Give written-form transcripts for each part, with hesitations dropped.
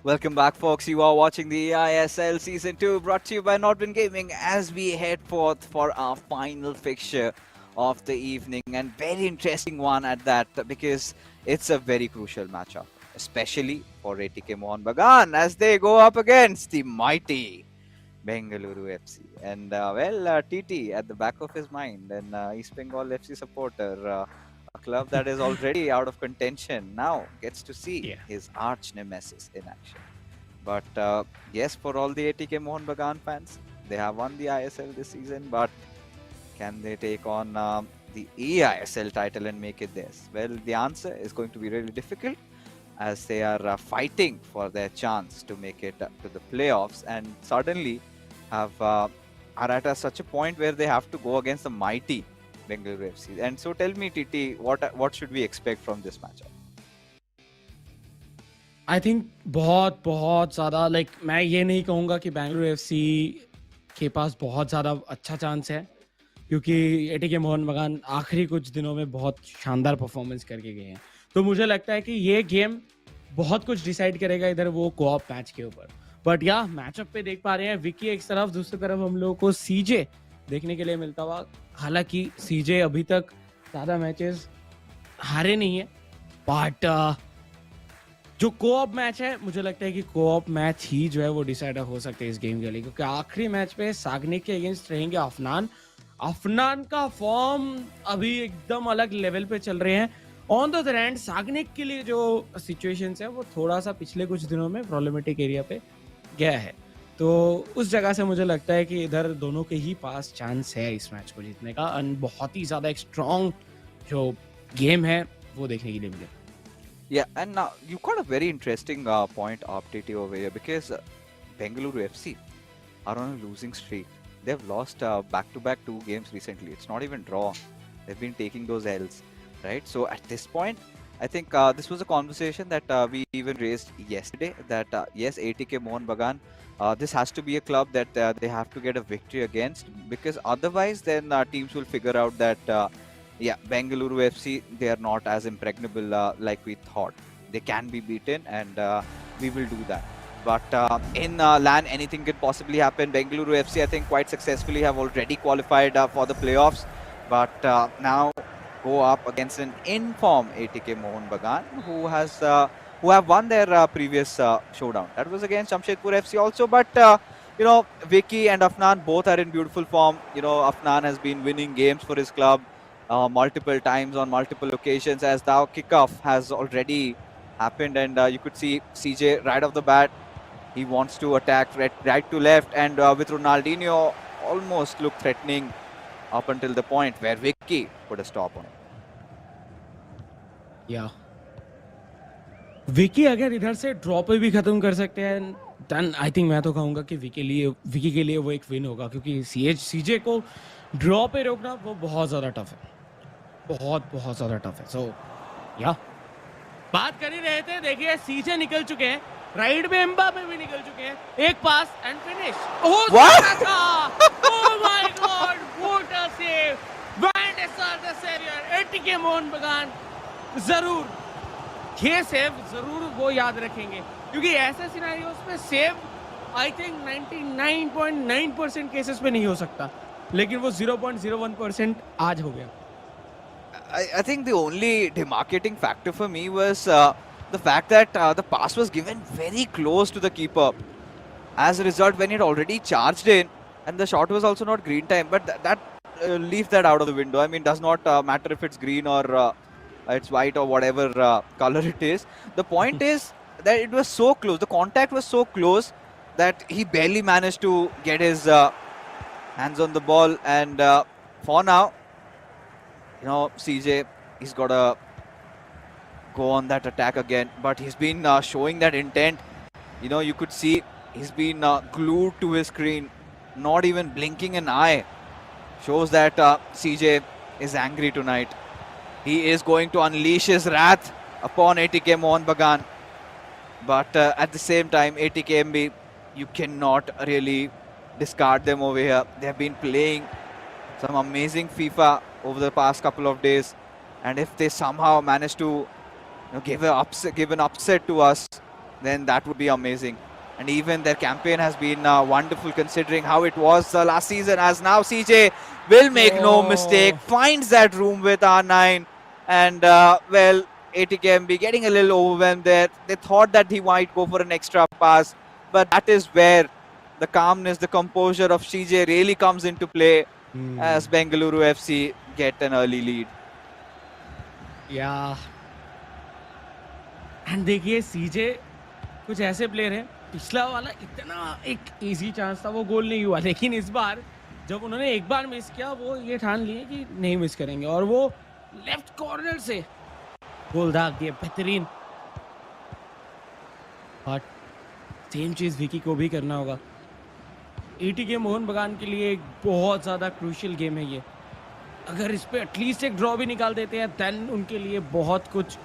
Welcome back, folks. You are watching the eISL Season 2 brought to you by Nordwind Gaming as we head forth for our final fixture of the evening, and very interesting one at that because it's a very crucial matchup, especially for ATK Mohun Bagan as they go up against the mighty Bengaluru FC. And TT at the back of his mind, and East Bengal FC supporter, a club that is already out of contention, now gets to see his arch nemesis in action. But yes, for all the ATK Mohun Bagan fans, they have won the ISL this season, but can they take on the eISL title and make it theirs? Well, the answer is going to be really difficult as they are fighting for their chance to make it to the playoffs, and suddenly are at such a point where they have to go against the mighty Bengaluru FC. And so tell me, TT, what should we expect from this matchup? I think बहुत ज़्यादा मैं ये नहीं कहूँगा कि Bengaluru FC के पास बहुत ज़्यादा अच्छा चांस है, क्योंकि एटीके मोहन बगान आखिरी कुछ दिनों में बहुत शानदार परफॉर्मेंस करके गए हैं. तो मुझे लगता है कि ये गेम बहुत कुछ डिसाइड करेगा इधर वो कोऑप मैच के ऊपर. बट या मैचअप पे देख पा रहे हैं विकी एक तरफ, दूसरी तरफ हम लोगों को सीजे देखने के लिए मिलता हुआ. हालांकि सीजे अभी तक ज़्यादा मैचेस हारे नहीं है, बट जो कोऑप मैच है मुझे लगता है कि कोऑप मैच ही जो है वो डिसाइडर हो सकते हैं इस गेम के लिए, क्योंकि आखिरी मैच पे सागनिक के अगेंस्ट रहेंगे अफनान का फॉर्म अभी एकदम अलग लेवल पे चल रहे हैं. On the other hand Sagnik के लिए जो सिचुएशंस है वो थोड़ा सा पिछले कुछ दिनों में प्रॉब्लमेटिक एरिया पे गया है. तो उस जगह से मुझे लगता है कि इधर दोनों के ही पास चांस है इस मैच को जीतने का, एंड बहुत ही ज़्यादा एक स्ट्रॉन्ग जो गेम है वो देखने के लिए मिले. Yeah, and now you got a very interesting point up, TT, over here, because Bengaluru FC are on a losing streak. They've lost back-to-back 2 games recently. It's not even draw. They've been taking those L's, right? So at this point, I think this was a conversation that we even raised yesterday, that yes, ATK Mohun Bagan, this has to be a club that they have to get a victory against, because otherwise then teams will figure out that Bengaluru FC, they are not as impregnable like we thought. They can be beaten, and we will do that. But in LAN, anything could possibly happen. Bengaluru FC, I think, quite successfully have already qualified for the playoffs. But now go up against an in-form ATK Mohun Bagan, who have won their previous showdown. That was against Jamshedpur FC also. But Vicky and Afnan both are in beautiful form. Afnan has been winning games for his club multiple times on multiple occasions, as the kickoff has already happened, and you could see CJ right off the bat. He wants to attack right to left, and with Ronaldinho almost looked threatening up until the point where Vicky put a stop on it. या विकी अगर इधर से draw पे भी खत्म कर सकते हैं, देन आई थिंक मैं तो कहूँगा कि विकी के लिए वो एक विन होगा, क्योंकि सीजे को ड्रॉ पे रोकना वो बहुत ज़्यादा टफ है, बहुत ज़्यादा टफ है. सो या बात कर ही रहे थे, देखिए सीजे निकल चुके हैं, राइट में एम्बापे भी निकल चुके हैं, एक pass and finish. Oh my god, what a save. Van der Sar the saviour. ATK Mohan Bagan जरूर ये सेव जरूर वो याद रखेंगे, क्योंकि ऐसे सिनेरियोस में सेव आई थिंक 99.9% केसेस पे नहीं हो सकता, लेकिन वो 0.01% आज हो गया. I think the only demarcating factor for me was the fact that the pass was given very close to the keeper. As a result, when it already charged in, and the shot was also not green time, but leave that out of the window. I mean, does not matter if it's green or it's white or whatever color it is. The point is that it was so close. The contact was so close that he barely managed to get his hands on the ball, and for now, CJ, he's got to go on that attack again, but he's been showing that intent. You could see he's been glued to his screen, not even blinking an eye. Shows that CJ is angry tonight. He is going to unleash his wrath upon ATK Mohun Bagan, but at the same time, ATKMB, you cannot really discard them over here. They have been playing some amazing FIFA over the past couple of days, and if they somehow manage to give an upset to us, then that would be amazing. And even their campaign has been wonderful considering how it was last season, as now CJ will make no mistake, Oh, finds that room with R9, and well, ATKMB getting a little overwhelmed there. They thought that he might go for an extra pass, but that is where the calmness, the composure of CJ really comes into play as Bengaluru FC get an early lead. या and देखिए सीजे कुछ ऐसे player हैं, पिछला वाला इतना एक easy chance था, वो गोल नहीं हुआ, लेकिन इस बार जब उन्होंने एक बार मिस किया वो ये ठान लिए कि नहीं मिस करेंगे और वो लेफ्ट कॉर्नर से गोल दाग दिए, बेहतरीन। बट सेम चीज विकी को भी करना होगा। एटीके मोहन बगान के लिए एक बहुत ज़्यादा क्रूशियल गेम है ये। अगर इस पे एटलीस्ट एक ड्रॉ भी निकाल देते हैं देन उनके लिए बहुत कुछ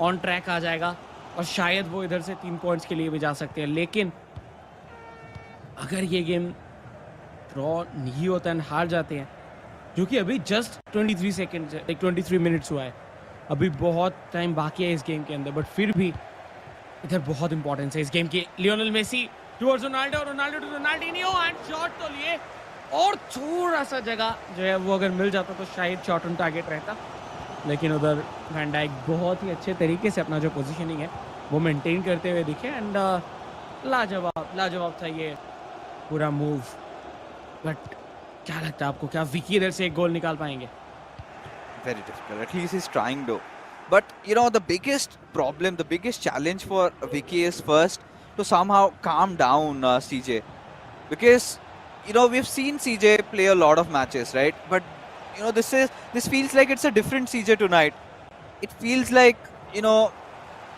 ऑन ट्रैक आ जाएगा और शायद वो इधर से 3 पॉइंट्स के लिए भी जा सकते हैं। लेकिन अगर ये गेम ड्रॉ नहीं होता है, हार जाते हैं, जो कि अभी जस्ट 23 सेकेंड, लाइक 23 मिनट्स हुआ है, अभी बहुत टाइम बाकी है इस गेम के अंदर, बट फिर भी इधर बहुत इंपॉर्टेंस है इस गेम की। Lionel Messi towards Ronaldo, Ronaldo to Ronaldinho and shot तो लिए और थोड़ा सा जगह जो है वो अगर मिल जाता तो शायद शॉट ऑन टारगेट रहता, लेकिन उधर वैन डाइक बहुत ही अच्छे तरीके से अपना जो पोजीशनिंग है वो मेंटेन करते हुए दिखे एंड लाजवाब था ये पूरा मूव। बट क्या लगता है आपको, क्या विकी इधर से एक गोल निकाल पाएंगे? Very difficult. At least he's trying though. But you know, the biggest problem, the biggest challenge for Vicky is first to somehow calm down CJ, because you know we've seen CJ play a lot of matches, right? But you know this feels like it's a different CJ tonight. It feels like, you know,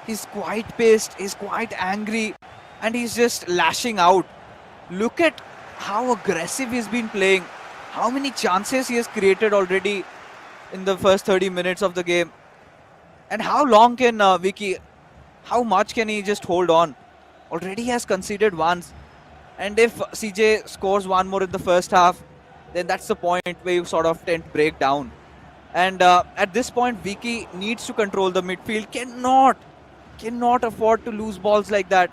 he's quite pissed, he's quite angry, and he's just lashing out. Look at how aggressive he's been playing, how many chances he has created already in the first 30 minutes of the game. And how long can Vicky, how much can he just hold on? Already he has conceded once. And if CJ scores one more in the first half, then that's the point where you sort of tend to break down. And at this point, Vicky needs to control the midfield, cannot afford to lose balls like that,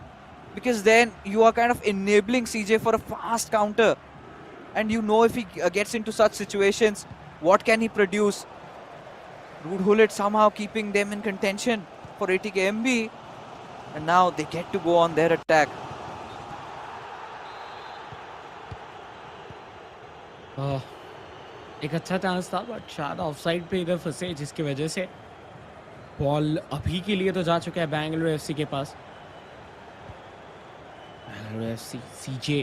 because then you are kind of enabling CJ for a fast counter. And you know if he gets into such situations, what can he produce? Rude Hullet somehow keeping them in contention for ATKMB, and now they get to go on their attack. एक अच्छा chance था but शायद offside पे इधर फंसे, जिसकी वजह से बॉल अभी के लिए तो जा चुका है बेंगलुरु एफसी के पास। बेंगलुरु एफसी सीजे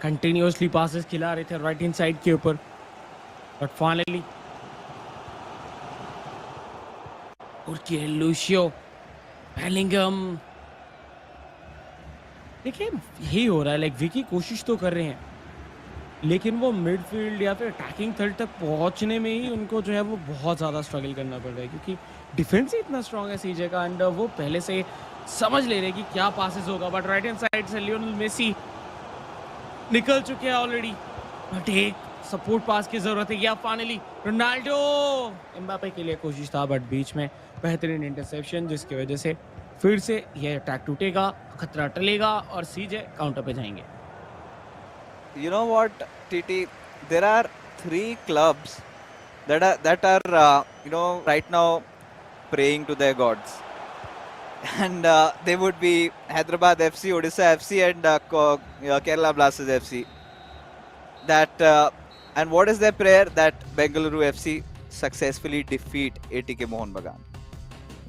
कंटिन्यूअसली पासेस खिला रहे थे राइट हैंड साइड के ऊपर, बट फाइनली लूशियो बेलिंगम, देखिए यही हो रहा है, लाइक विकी कोशिश तो कर रहे हैं लेकिन वो मिडफील्ड या फिर अटैकिंग थर्ड तक पहुंचने में ही उनको जो है वो बहुत ज़्यादा स्ट्रगल करना पड़ रहा है, क्योंकि डिफेंस ही इतना स्ट्रांग है सीजे का एंड वो पहले से समझ ले रहे हैं कि क्या पासेस होगा। बट राइट हैंड साइड से लियोनेल मेसी निकल चुके हैं ऑलरेडी, बट एक सपोर्ट पास की जरूरत है। या फाइनली रोनाल्डो, एम्बापे के लिए कोशिश था बट बीच में बेहतरीन इंटरसेप्शन, जिसकी वजह से फिर से ये अटैक टूटेगा, खतरा टलेगा और सीजे काउंटर पे जाएंगे। You know what, TT? There are 3 clubs that are you know, right now praying to their gods, and they would be Hyderabad FC, Odisha FC, and Kerala Blasters FC. That and what is their prayer? That Bengaluru FC successfully defeat ATK Mohun Bagan.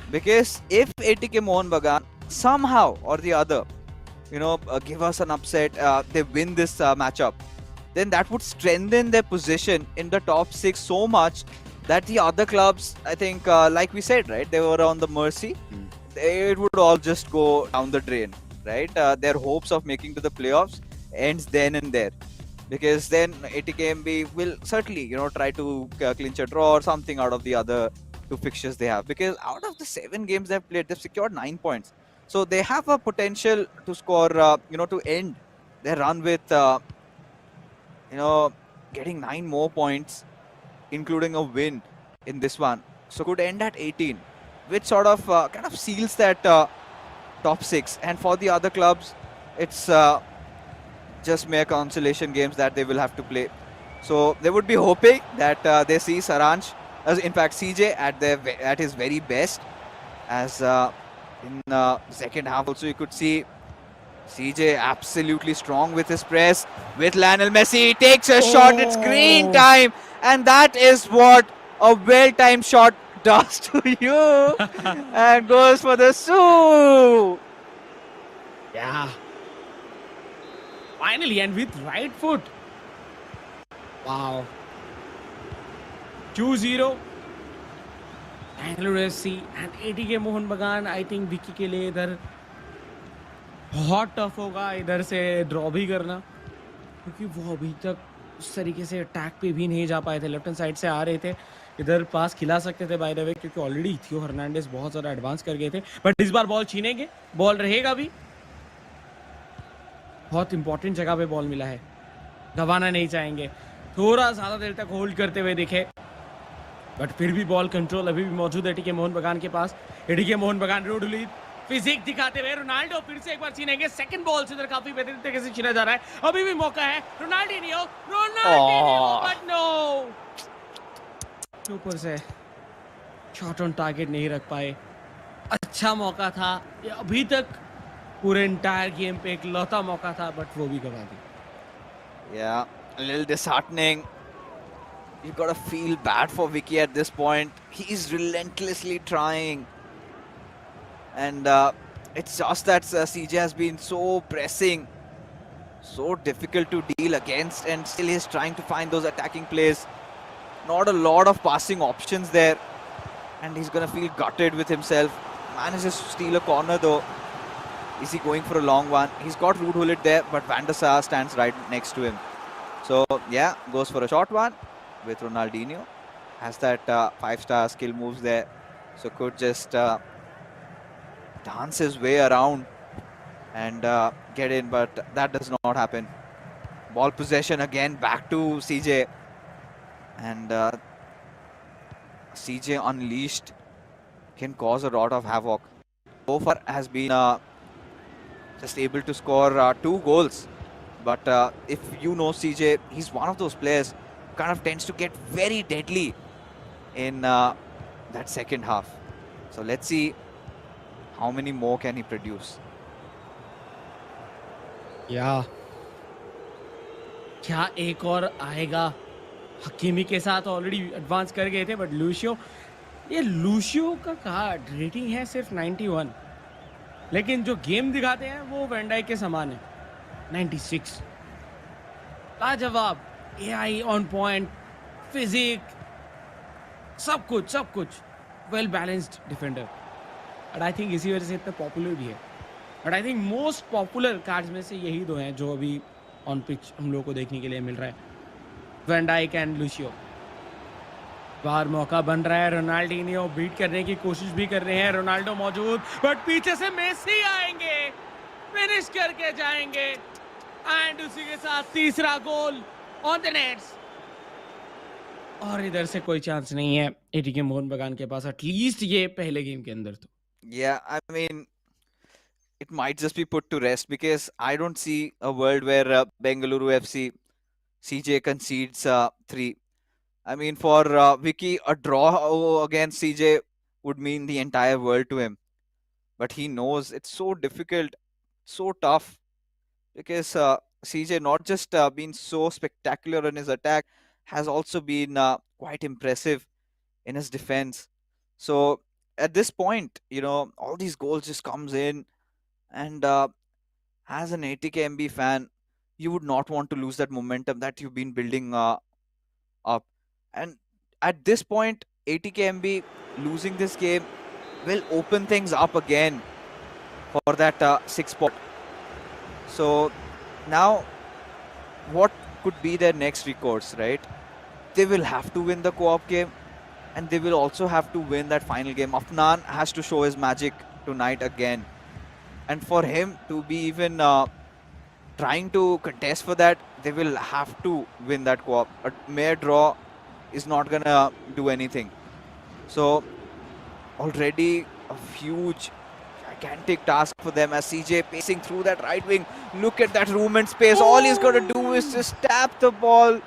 Because if ATK Mohun Bagan somehow or the other, you know, give us an upset, they win this matchup, then that would strengthen their position in the top 6 so much that the other clubs, I think, like we said, right, they were on the mercy. It would all just go down the drain, right? Their hopes of making to the playoffs ends then and there, because then ATKMB will certainly, you know, try to clinch a draw or something out of the other 2 fixtures they have, because out of the 7 games they've played, they've secured 9 points. So they have a potential to score, you know, to end their run with, you know, getting 9 more points, including a win in this one. So could end at 18, which sort of kind of seals that top 6. And for the other clubs, it's just mere consolation games that they will have to play. So they would be hoping that they see Saransh, in fact CJ at his very best, as in second half also you could see CJ absolutely strong with his press. With Lionel Messi, he takes a shot, it's green time, and that is what a well-timed shot does to you, and goes for the Sue. Yeah. Finally, and with right foot. Wow. 2-0. Bengaluru FC and ATK Mohun Bagan. I think Vicky के लिए इधर बहुत tough होगा इधर से draw भी करना, क्योंकि वो अभी तक उस तरीके से अटैक पे भी नहीं जा पाए थे. लेफ्ट हैंड साइड से आ रहे थे, इधर पास खिला सकते थे बाय द वे, क्योंकि ऑलरेडी थियो हर्नांडेज बहुत ज़्यादा एडवांस कर गए थे. बट इस बार बॉल छीनेंगे, बॉल रहेगा भी. बहुत इंपॉर्टेंट जगह पे बॉल मिला है, गंवाना नहीं चाहेंगे. थोड़ा ज़्यादा देर तक होल्ड करते हुए दिखे, बट फिर भी बॉल कंट्रोल अभी भी मौजूद है एटीके मोहन बगान के पास. एटीके मोहन बगान रोड लीड फिजिक दिखाते हुए रोनाल्डो फिर से एक बार छीनेंगे. सेकंड बॉल से इधर काफी बेहतरीन तरीके से छीना जा रहा है. अभी भी मौका है. रोनाल्डिनियो बट नो, ऊपर से शॉट ऑन टारगेट नहीं रख पाए. अच्छा मौका था ये, अभी तक पूरे इंटायर गेम पे एक लौता मौका था, बट वो भी गवा दी. Yeah, a little disheartening. You gotta feel bad for Vicky at this point. He's relentlessly trying, and it's just that CJ has been so pressing, so difficult to deal against, and still he's trying to find those attacking plays. Not a lot of passing options there, and he's gonna feel gutted with himself. Manages to steal a corner though. Is he going for a long one? He's got Ruud Gullit there, but Van der Sar stands right next to him. So yeah, goes for a short one with Ronaldinho. Has that 5-star skill moves there, so could just dance his way around and get in, but that does not happen. Ball possession again back to CJ, and CJ unleashed can cause a lot of havoc. So far has been just able to score 2 goals, but if you know CJ, he's one of those players who kind of tends to get very deadly in that second half. So let's see how many more can he produce. या क्या एक और आएगा? हकीमी के साथ already advance कर गए थे, बट लूशियो, ये लूशियो का कहा रेटिंग है सिर्फ 91, लेकिन जो गेम दिखाते हैं वो वेंडाइक के समान है 96. लाजवाब, एआई ऑन पॉइंट, फिजिक, सब कुछ well balanced defender. But I think इसी वजह से इतना पॉपुलर भी है. But I think most popular cards में से यही दो हैं जो अभी ऑन पिच हम लोग को देखने के लिए मिल रहा है, वैन डाइक एंड लूशियो. बाहर मौका बन रहा है, रोनाल्डिनियो बीट करने की कोशिश भी कर रहे हैं. रोनाल्डो मौजूद, बट पीछे से मेसी आएंगे, फिनिश करके जाएंगे, एंड उसी के साथ तीसरा गोल ऑन द नेट्स. और इधर से कोई चांस नहीं है एटीके मोहन बगान के पास, एटलीस्ट ये पहले गेम के अंदर तो. Yeah, I mean, it might just be put to rest, because I don't see a world where Bengaluru FC CJ concedes 3. I mean, for Vicky, a draw against CJ would mean the entire world to him. But he knows it's so difficult, so tough, because CJ not just been so spectacular in his attack, has also been quite impressive in his defense. So at this point, all these goals just comes in, and as an ATKMB fan, you would not want to lose that momentum that you've been building up. And at this point, ATKMB losing this game will open things up again for that 6th spot. So now, what could be their next recourse, right? They will have to win the co-op game, and they will also have to win that final game. Afnan has to show his magic tonight again. And for him to be even trying to contest for that, they will have to win that co-op. A mere draw is not going to do anything. So already a huge, gigantic task for them as CJ pacing through that right wing. Look at that room and space. All he's got to do is just tap the ball.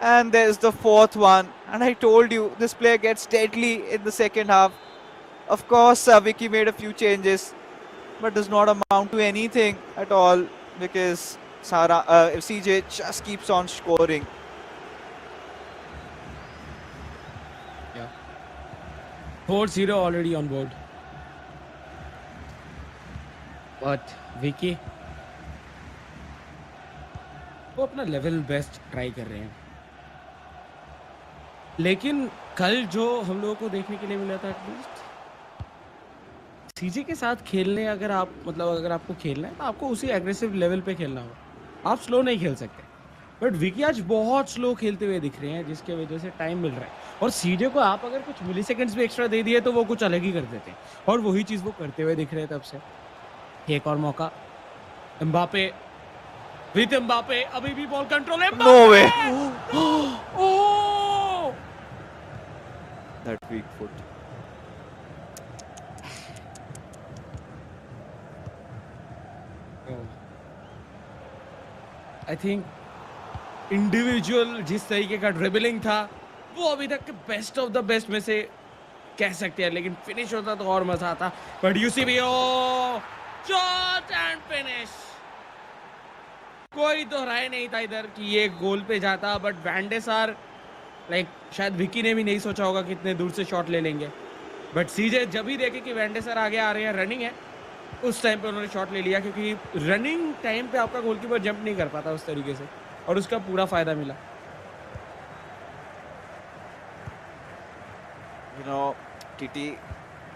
And there's the fourth one. And I told you, this player gets deadly in the second half. Of course, Vicky made a few changes, but does not amount to anything at all because CJ just keeps on scoring. Yeah. 4-0 already on board. But Vicky वो अपना level best try कर रहे हैं, लेकिन कल जो हम लोगों को देखने के लिए मिला था एटलीस्ट सीजे के साथ खेलने अगर आपको खेलना है तो आपको उसी एग्रेसिव लेवल पे खेलना होगा, आप स्लो नहीं खेल सकते। बट विकी आज बहुत स्लो खेलते हुए दिख रहे हैं जिसके वजह से टाइम मिल रहा है, और सीजे को आप अगर कुछ मिली सेकेंड्स भी एक्स्ट्रा दे दिए तो वो कुछ अलग ही कर देते हैं, और वही चीज़ वो करते हुए दिख रहे हैं तब से। एक और मौका एम्बापे विद एम्बापे, अभी भी बॉल कंट्रोल है। No way, oh that weak foot. I think individual जिस तरीके का ड्रिबलिंग था वो अभी तक के बेस्ट ऑफ द बेस्ट में से कह सकते हैं, लेकिन फिनिश होता तो और मजा आता। But you see be shot and finish, कोई तो राय नहीं था इधर कि ये गोल पे जाता। बट वैंडे सार शायद विकी ने भी नहीं सोचा होगा कि इतने दूर से शॉट ले लेंगे, बट सीजे जब भी देखे कि वैंडे सार आगे आ रहे हैं, रनिंग है, उस टाइम पे उन्होंने शॉट ले लिया, क्योंकि रनिंग टाइम पे आपका गोलकीपर जंप नहीं कर पाता उस तरीके से, और उसका पूरा फायदा मिला। You know, TT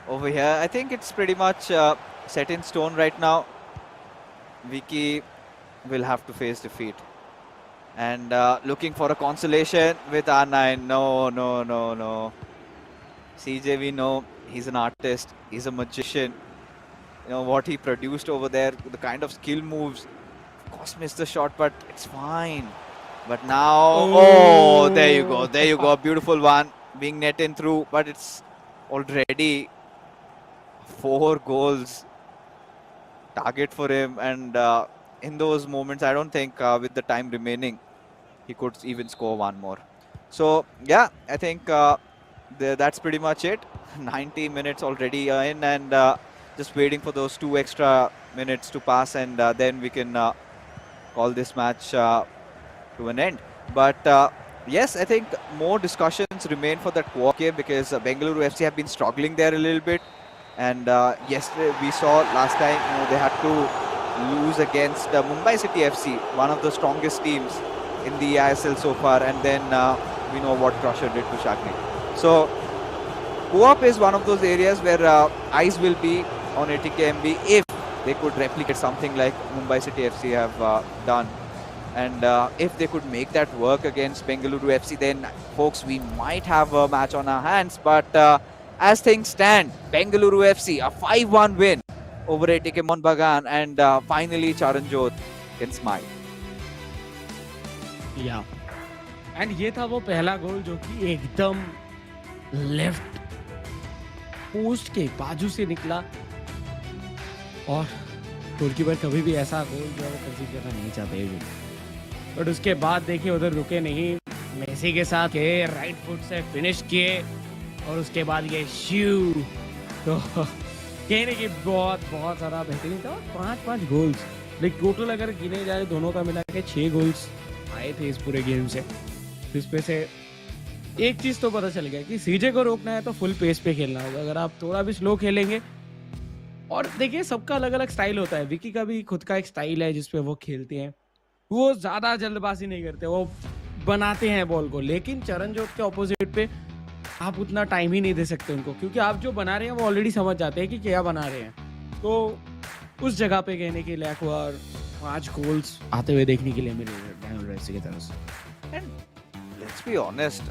over here, I think it's pretty much set in stone right now. Vicky will have to face defeat. And looking for a consolation with R9. No. CJ, we know he's an artist, he's a magician. You know what he produced over there, the kind of skill moves. Of course, missed the shot, but it's fine. But now, there you go, beautiful one, being net in through, but it's already 4 goals target for him, and in those moments, I don't think with the time remaining, he could even score one more. So yeah, I think that's pretty much it. 90 minutes already in, and just waiting for those 2 extra minutes to pass, and then we can call this match to an end. But yes, I think more discussions remain for that quarter game, because Bengaluru FC have been struggling there a little bit. And yesterday we saw last time, they had to lose against Mumbai City FC, one of the strongest teams in the eISL so far. And then we know what Crusher did to Shagni. So co-op is one of those areas where eyes will be on ATKMB if they could replicate something like Mumbai City FC have done. And if they could make that work against Bengaluru FC, then folks, we might have a match on our hands. But as things stand, Bengaluru FC, a 5-1 win over ATK Mohun Bagan, and finally Charanjot can smile. Yeah. And ये था वो पहला गोल जो कि एकदम left post के बाजू से निकला, और गोलकीपर कभी भी ऐसा गोल जो वो कंसीड करना नहीं चाहते हैं। बट उसके बाद देखिए उधर रुके नहीं, मेसी के साथ के राइट फुट से फिनिश किए, और उसके बाद ये शू, तो कहने की बहुत ज़्यादा बेहतरीन था। 5 गोल्स, टोटल अगर गिने जाए दोनों का मिला के 6 गोल्स आए थे इस पूरे गेम से। इसमें से एक चीज़ तो पता चल गया कि सीजे को रोकना है तो फुल पेस पे खेलना होगा। अगर आप थोड़ा भी स्लो खेलेंगे, और देखिए सबका अलग अलग स्टाइल होता है, विकी का भी खुद का एक स्टाइल है जिसपे वो खेलते हैं, वो ज़्यादा जल्दबाजी नहीं करते, वो बनाते हैं बॉल को। लेकिन चरणजोत के ऑपोजिट पे आप उतना टाइम ही नहीं दे सकते उनको, क्योंकि आप जो बना रहे हैं वो ऑलरेडी समझ जाते हैं कि क्या बना रहे हैं। तो उस जगह पे कहने के लायक हुआ, और 5 गोल्स आते हुए देखने के लिए मिले बेंगलुरु एफसी की तरफ से। And let's be honest,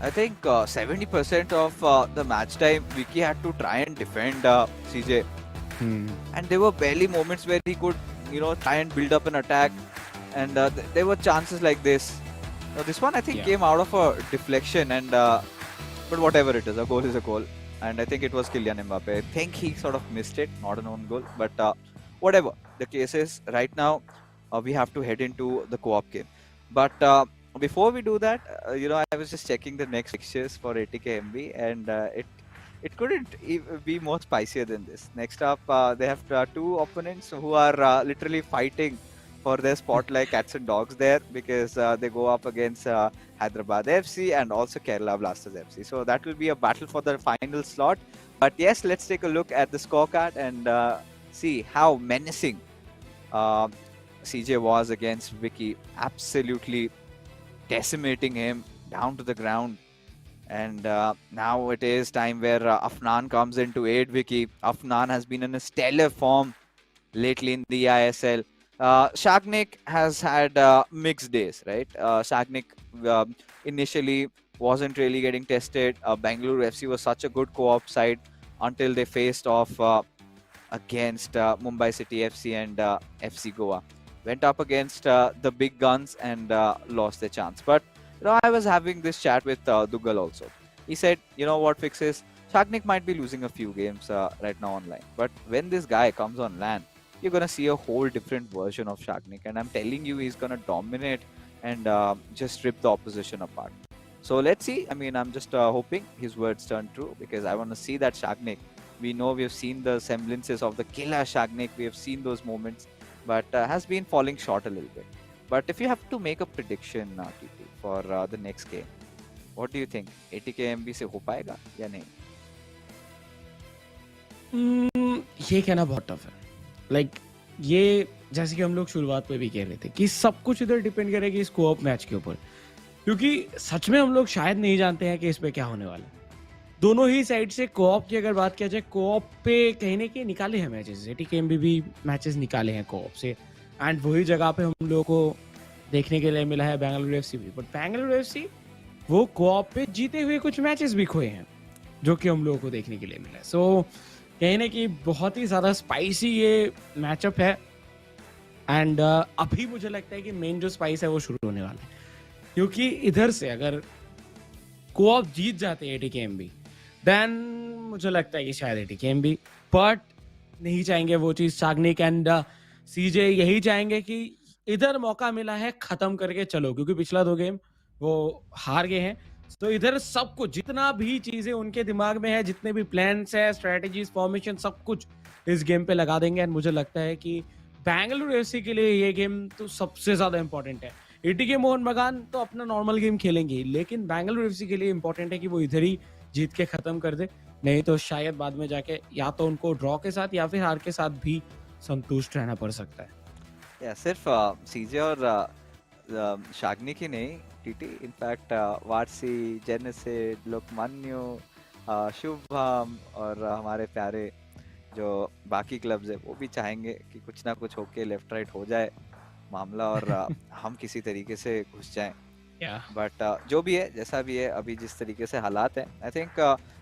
I think 70% of the match time, Vicky had to try and defend CJ. And there were barely moments where he could, try and build up an attack. And there were chances like this. This one, I think, came out of a deflection. And but whatever it is, a goal is a goal. and I think it was Kylian Mbappe. I think he sort of missed it, not an own goal, but whatever the case is, right now we have to head into the co-op game. But before we do that, I was just checking the next fixtures for ATKMB, and it couldn't be more spicier than this. Next up, they have two opponents who are literally fighting for their spot like cats and dogs there, because they go up against Hyderabad FC and also Kerala Blasters FC. So that will be a battle for the final slot. But yes, let's take a look at the scorecard and see how menacing CJ was against Vicky. Absolutely decimating him down to the ground. And now it is time where Afnan comes in to aid Vicky. Afnan has been in a stellar form lately in the eISL. Shagnik has had mixed days, right? Shagnik initially wasn't really getting tested. Bengaluru FC was such a good co-op side until they faced off against Mumbai City FC and FC Goa. Went up against the big guns and lost their chance. But I was having this chat with Dugal also. He said, you know what fixes? Shagnik might be losing a few games right now online. But when this guy comes on LAN, you're going to see a whole different version of Shagnik. And I'm telling you, he's going to dominate and just rip the opposition apart. So let's see. I mean, I'm just hoping his words turn true, because I want to see that Shagnik. We know we've seen the semblances of the killer Shagnik. We have seen those moments, but has been falling short a little bit. But if you have to make a prediction, TT, for the next game, what do you think? ATKMB से हो पाएगा या नहीं? ये कहना बहुत tough है. Like ये जैसे कि हम लोग शुरुआत में भी कह रहे थे कि सब कुछ इधर डिपेंड करेगा इस कोऑप मैच के ऊपर, क्योंकि सच में हम लोग शायद नहीं जानते हैं कि इस पे क्या होने वाला है. दोनों ही साइड से कोऑप की अगर बात किया जाए, कोऑप पे कहने के निकाले हैं मैचेस, एटीकेएमबी भी मैचेस निकाले हैं कोऑप से, एंड वही जगह पे हम लोगों को देखने के लिए मिला है बेंगलुरु एफसी भी. बट बेंगलुरु एफसी वो कोऑप पे जीते हुए कुछ मैचेस भी खोए हैं, जो कि हम लोगों को देखने के लिए मिला है. सो कहने की बहुत ही ज़्यादा स्पाइसी ये मैचअप है, एंड अभी मुझे लगता है कि मेन जो स्पाइस है वो शुरू होने वाला है, क्योंकि इधर से अगर कोऑप जीत जाते हैं एटीकेएमबी, देन मुझे लगता है कि शायद एटीकेएमबी, बट नहीं चाहेंगे वो चीज़ शाग्निक एंड सीजे. यही चाहेंगे कि इधर मौका मिला है खत्म करके चलो, क्योंकि पिछला 2 गेम वो हार गए हैं. तो इधर सब कुछ, जितना भी चीजें उनके दिमाग में है, जितने भी प्लान्स है, स्ट्रेटजीज, फॉर्मेशन, सब कुछ इस गेम पे लगा देंगे. एंड मुझे लगता है कि बेंगलुरु एफसी के लिए ये गेम तो सबसे ज्यादा इंपॉर्टेंट है. एटीके मोहन बगान तो अपना नॉर्मल गेम खेलेंगे, लेकिन बेंगलुरु एफसी के लिए इंपॉर्टेंट है कि वो इधर ही जीत के खत्म कर दे, नहीं तो शायद बाद में जाके या तो उनको ड्रॉ के साथ या फिर हार के साथ भी संतुष्ट रहना पड़ सकता है. या सिर्फ सीजे और शाग्निक ही नहीं, टीटी, इनफैक्ट वारसी, जेनेसिड, लोकमान्यो, शुभम और हमारे प्यारे जो बाकी क्लब्स है, वो भी चाहेंगे कि कुछ ना कुछ होके लेफ्ट राइट हो जाए मामला और हम किसी तरीके से घुस जाएं. बट जो भी है, जैसा भी है, अभी जिस तरीके से हालात है, आई थिंक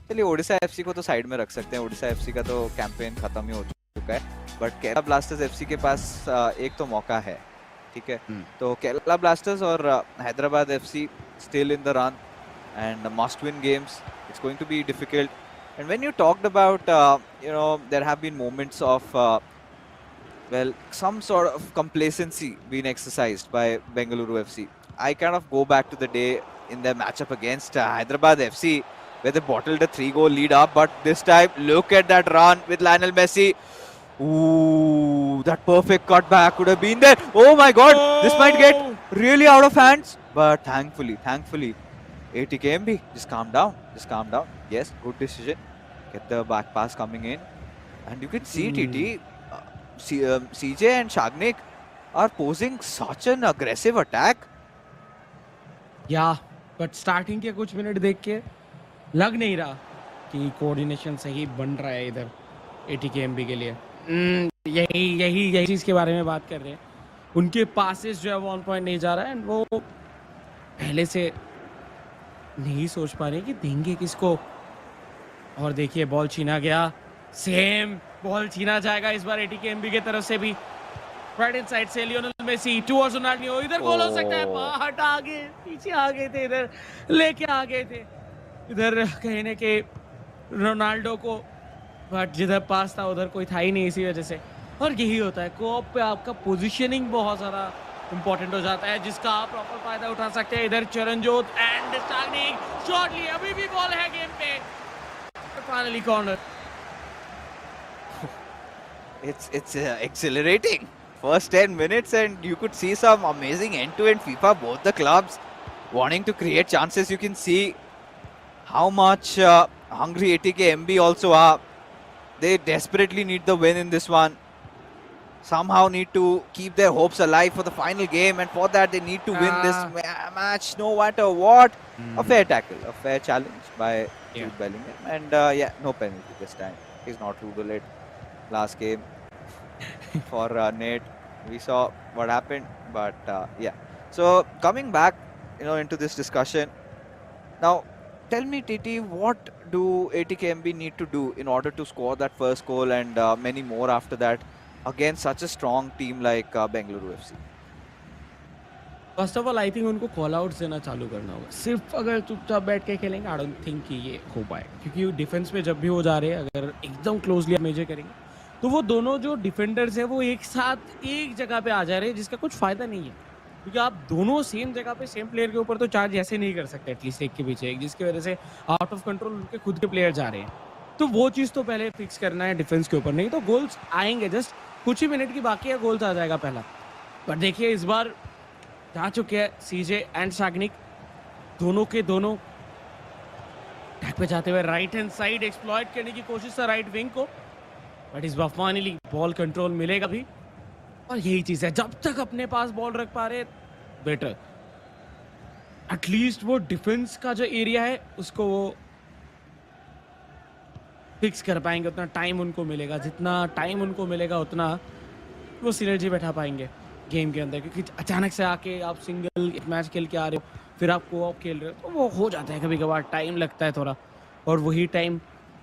चलिए ओडिशा एफसी को तो साइड में रख सकते हैं. ओडिशा एफसी का तो कैंपेन खत्म ही हो चुका है, बट केरला ब्लास्टर्स एफसी के पास एक तो मौका है, ठीक है. तो केरला ब्लास्टर्स और Hyderabad FC still in the run and must win games. It's going to be difficult. And when you talked about there have been moments of some sort of complacency being exercised by Bengaluru FC. I kind of go back to the day in their matchup against Hyderabad FC, where they bottled a 3-goal lead up, but this time look at that run with Lionel Messi. Ooh, that perfect cutback could have been there. Oh my god, this might get really out of hands, but thankfully ATKMB, just calm down. Yes, good decision. Get the back pass coming in, and you can see TT, CJ and Shagnik are posing such an aggressive attack. But starting के कुछ minute देख के लग नहीं रहा कि coordination सही बन रहा है इधर एटीकेएमबी के लिए. यही चीज के बारे में बात कर रहे हैं. उनके पासेस जो है वो ऑन पॉइंट नहीं जा रहा है, एंड वो पहले से नहीं सोच पा रहे कि देंगे किसको. और देखिए बॉल छीना गया, सेम बॉल छीना जाएगा इस बार एटीकेएमबी की तरफ से भी. राइट इन साइड से लियोनेल मेसी टुवर्ड्स रोनाल्डिनो, इधर गोल हो सकता है. हट आगे, पीछे आ गए थे, इधर लेके आ गए थे. इधर कहने के रोनाल्डो को, बट जिधर पास था उधर कोई था ही नहीं इसी वजह से। और यही होता है कोऑप पे आपका पोजीशनिंग बहुत ज़्यादा इंपॉर्टेंट हो जाता है जिसका आप प्रॉपर फायदा उठा सकते हैं। इधर चरणजोत एंड स्टार्निंग शॉट लिए, अभी भी बॉल है गेम पे, finally corner. It's exhilarating. First 10 minutes and you could see some amazing end-to-end FIFA, both the clubs wanting to create chances. You can see how much hungry ATKMB also are. They desperately need the win in this one. Somehow need to keep their hopes alive for the final game, and for that they need to win this match no matter what. A fair tackle, a fair challenge by Jude Bellingham, and yeah, no penalty this time. He's not ruled it. Last game for Nate, we saw what happened, but yeah. So coming back, into this discussion now, tell me, TT, what do ATKMB need to do in order to score that first goal and many more after that against such a strong team like Bengaluru FC? First of all I think उनको call outs देना चालू करना होगा। सिर्फ अगर चुपचाप बैठ के खेलेंगे आई डोंट थिंक कि ये हो पाए, क्योंकि डिफेंस में जब भी वो जा रहे हैं अगर एकदम क्लोजली मेजर करेंगे तो वो दोनों जो डिफेंडर्स है वो एक साथ एक जगह पे आ जा रहे हैं, जिसका कुछ फायदा नहीं है, क्योंकि आप दोनों सेम जगह पे सेम प्लेयर के ऊपर तो चार्ज ऐसे नहीं कर सकते एटलीस्ट एक के पीछे एक, जिसकी वजह से आउट ऑफ कंट्रोल उनके खुद के प्लेयर जा रहे हैं। तो वो चीज़ तो पहले फिक्स करना है डिफेंस के ऊपर, नहीं तो गोल्स आएंगे, जस्ट कुछ ही मिनट की बाकी है गोल्स आ जाएगा पहला। पर देखिए इस बार जा चुके हैं सीजे एंड सागनिक, दोनों के दोनों अटैक पे जाते हुए राइट हैंड साइड एक्सप्लॉइट करने की कोशिश था राइट विंग को, बट इस बार फाइनली बॉल कंट्रोल मिलेगा भी। और यही चीज है, जब तक अपने पास बॉल रख पा रहे बेटर, एटलीस्ट वो डिफेंस का जो एरिया है उसको वो फिक्स कर पाएंगे, उतना टाइम उनको मिलेगा, जितना टाइम उनको मिलेगा उतना वो सिनर्जी बैठा पाएंगे गेम के अंदर, क्योंकि अचानक से आके आप सिंगल मैच खेल के आ रहे हो फिर आप कोऑप खेल रहे हो तो वो हो जाता है कभी कभार, टाइम लगता है थोड़ा, और वही टाइम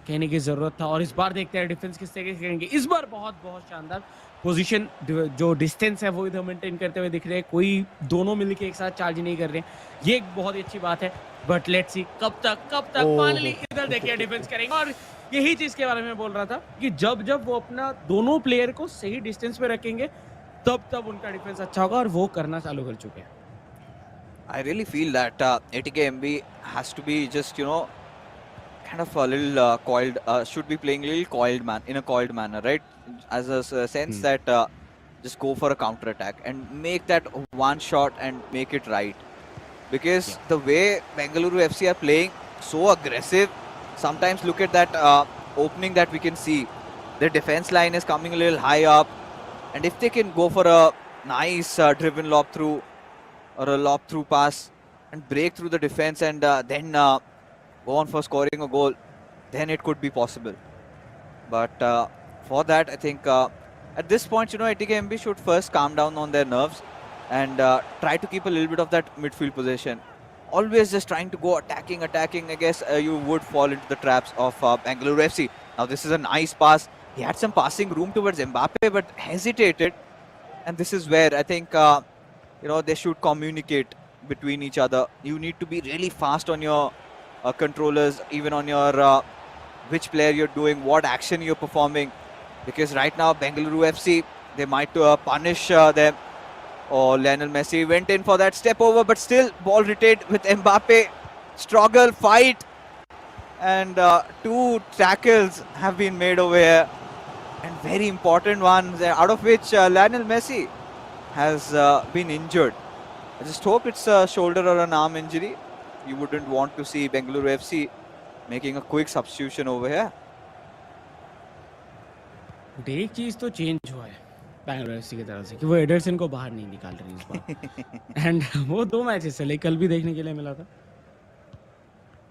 कहने की ज़रूरत था। और इस बार देखते हैं डिफेंस किस तरीके से करेंगे। इस बार बहुत बहुत शानदार पोजीशन, जो डिस्टेंस है वो इधर मेंटेन करते हुए दिख रहे हैं, कोई दोनों मिलके एक साथ चार्ज नहीं कर रहे हैं, ये एक बहुत ही अच्छी बात है। बट लेट्स सी कब तक फाइनली इधर देखिए डिफेंस करेंगे। और यही चीज़ के बारे में बोल रहा था कि जब जब वो अपना दोनों प्लेयर को सही डिस्टेंस पे रखेंगे तब उनका डिफेंस अच्छा होगा, और वो करना चालू कर चुके हैं। I really feel that ATKMB has to be just, kind of a little coiled, should be playing a little coiled in a coiled manner, right? As a sense that just go for a counter attack and make that one shot and make it right. Because the way Bengaluru FC are playing, so aggressive, sometimes look at that opening that we can see. Their defense line is coming a little high up, and if they can go for a nice driven lob through or a lob through pass and break through the defense and then go on for scoring a goal, then it could be possible. But for that, I think at this point, ATKMB should first calm down on their nerves and try to keep a little bit of that midfield possession. Always just trying to go attacking. I guess you would fall into the traps of Bengaluru FC. Now this is a nice pass. He had some passing room towards Mbappe, but hesitated. And this is where I think they should communicate between each other. You need to be really fast on your controllers, even on your which player you're doing, what action you're performing. Because right now, Bengaluru FC, they might punish them. Oh, Lionel Messi went in for that step over, but still ball retained with Mbappe. Struggle, fight. And 2 tackles have been made over here. And very important ones, out of which Lionel Messi has been injured. I just hope it's a shoulder or an arm injury. You wouldn't want to see Bengaluru FC making a quick substitution over here. एक चीज तो change हुआ है Bangalore FC की तरफ से कि वो एडरसन को बाहर नहीं निकाल रही इस बार। एंड वो 2 मैचेस से कल भी देखने के लिए मिला था,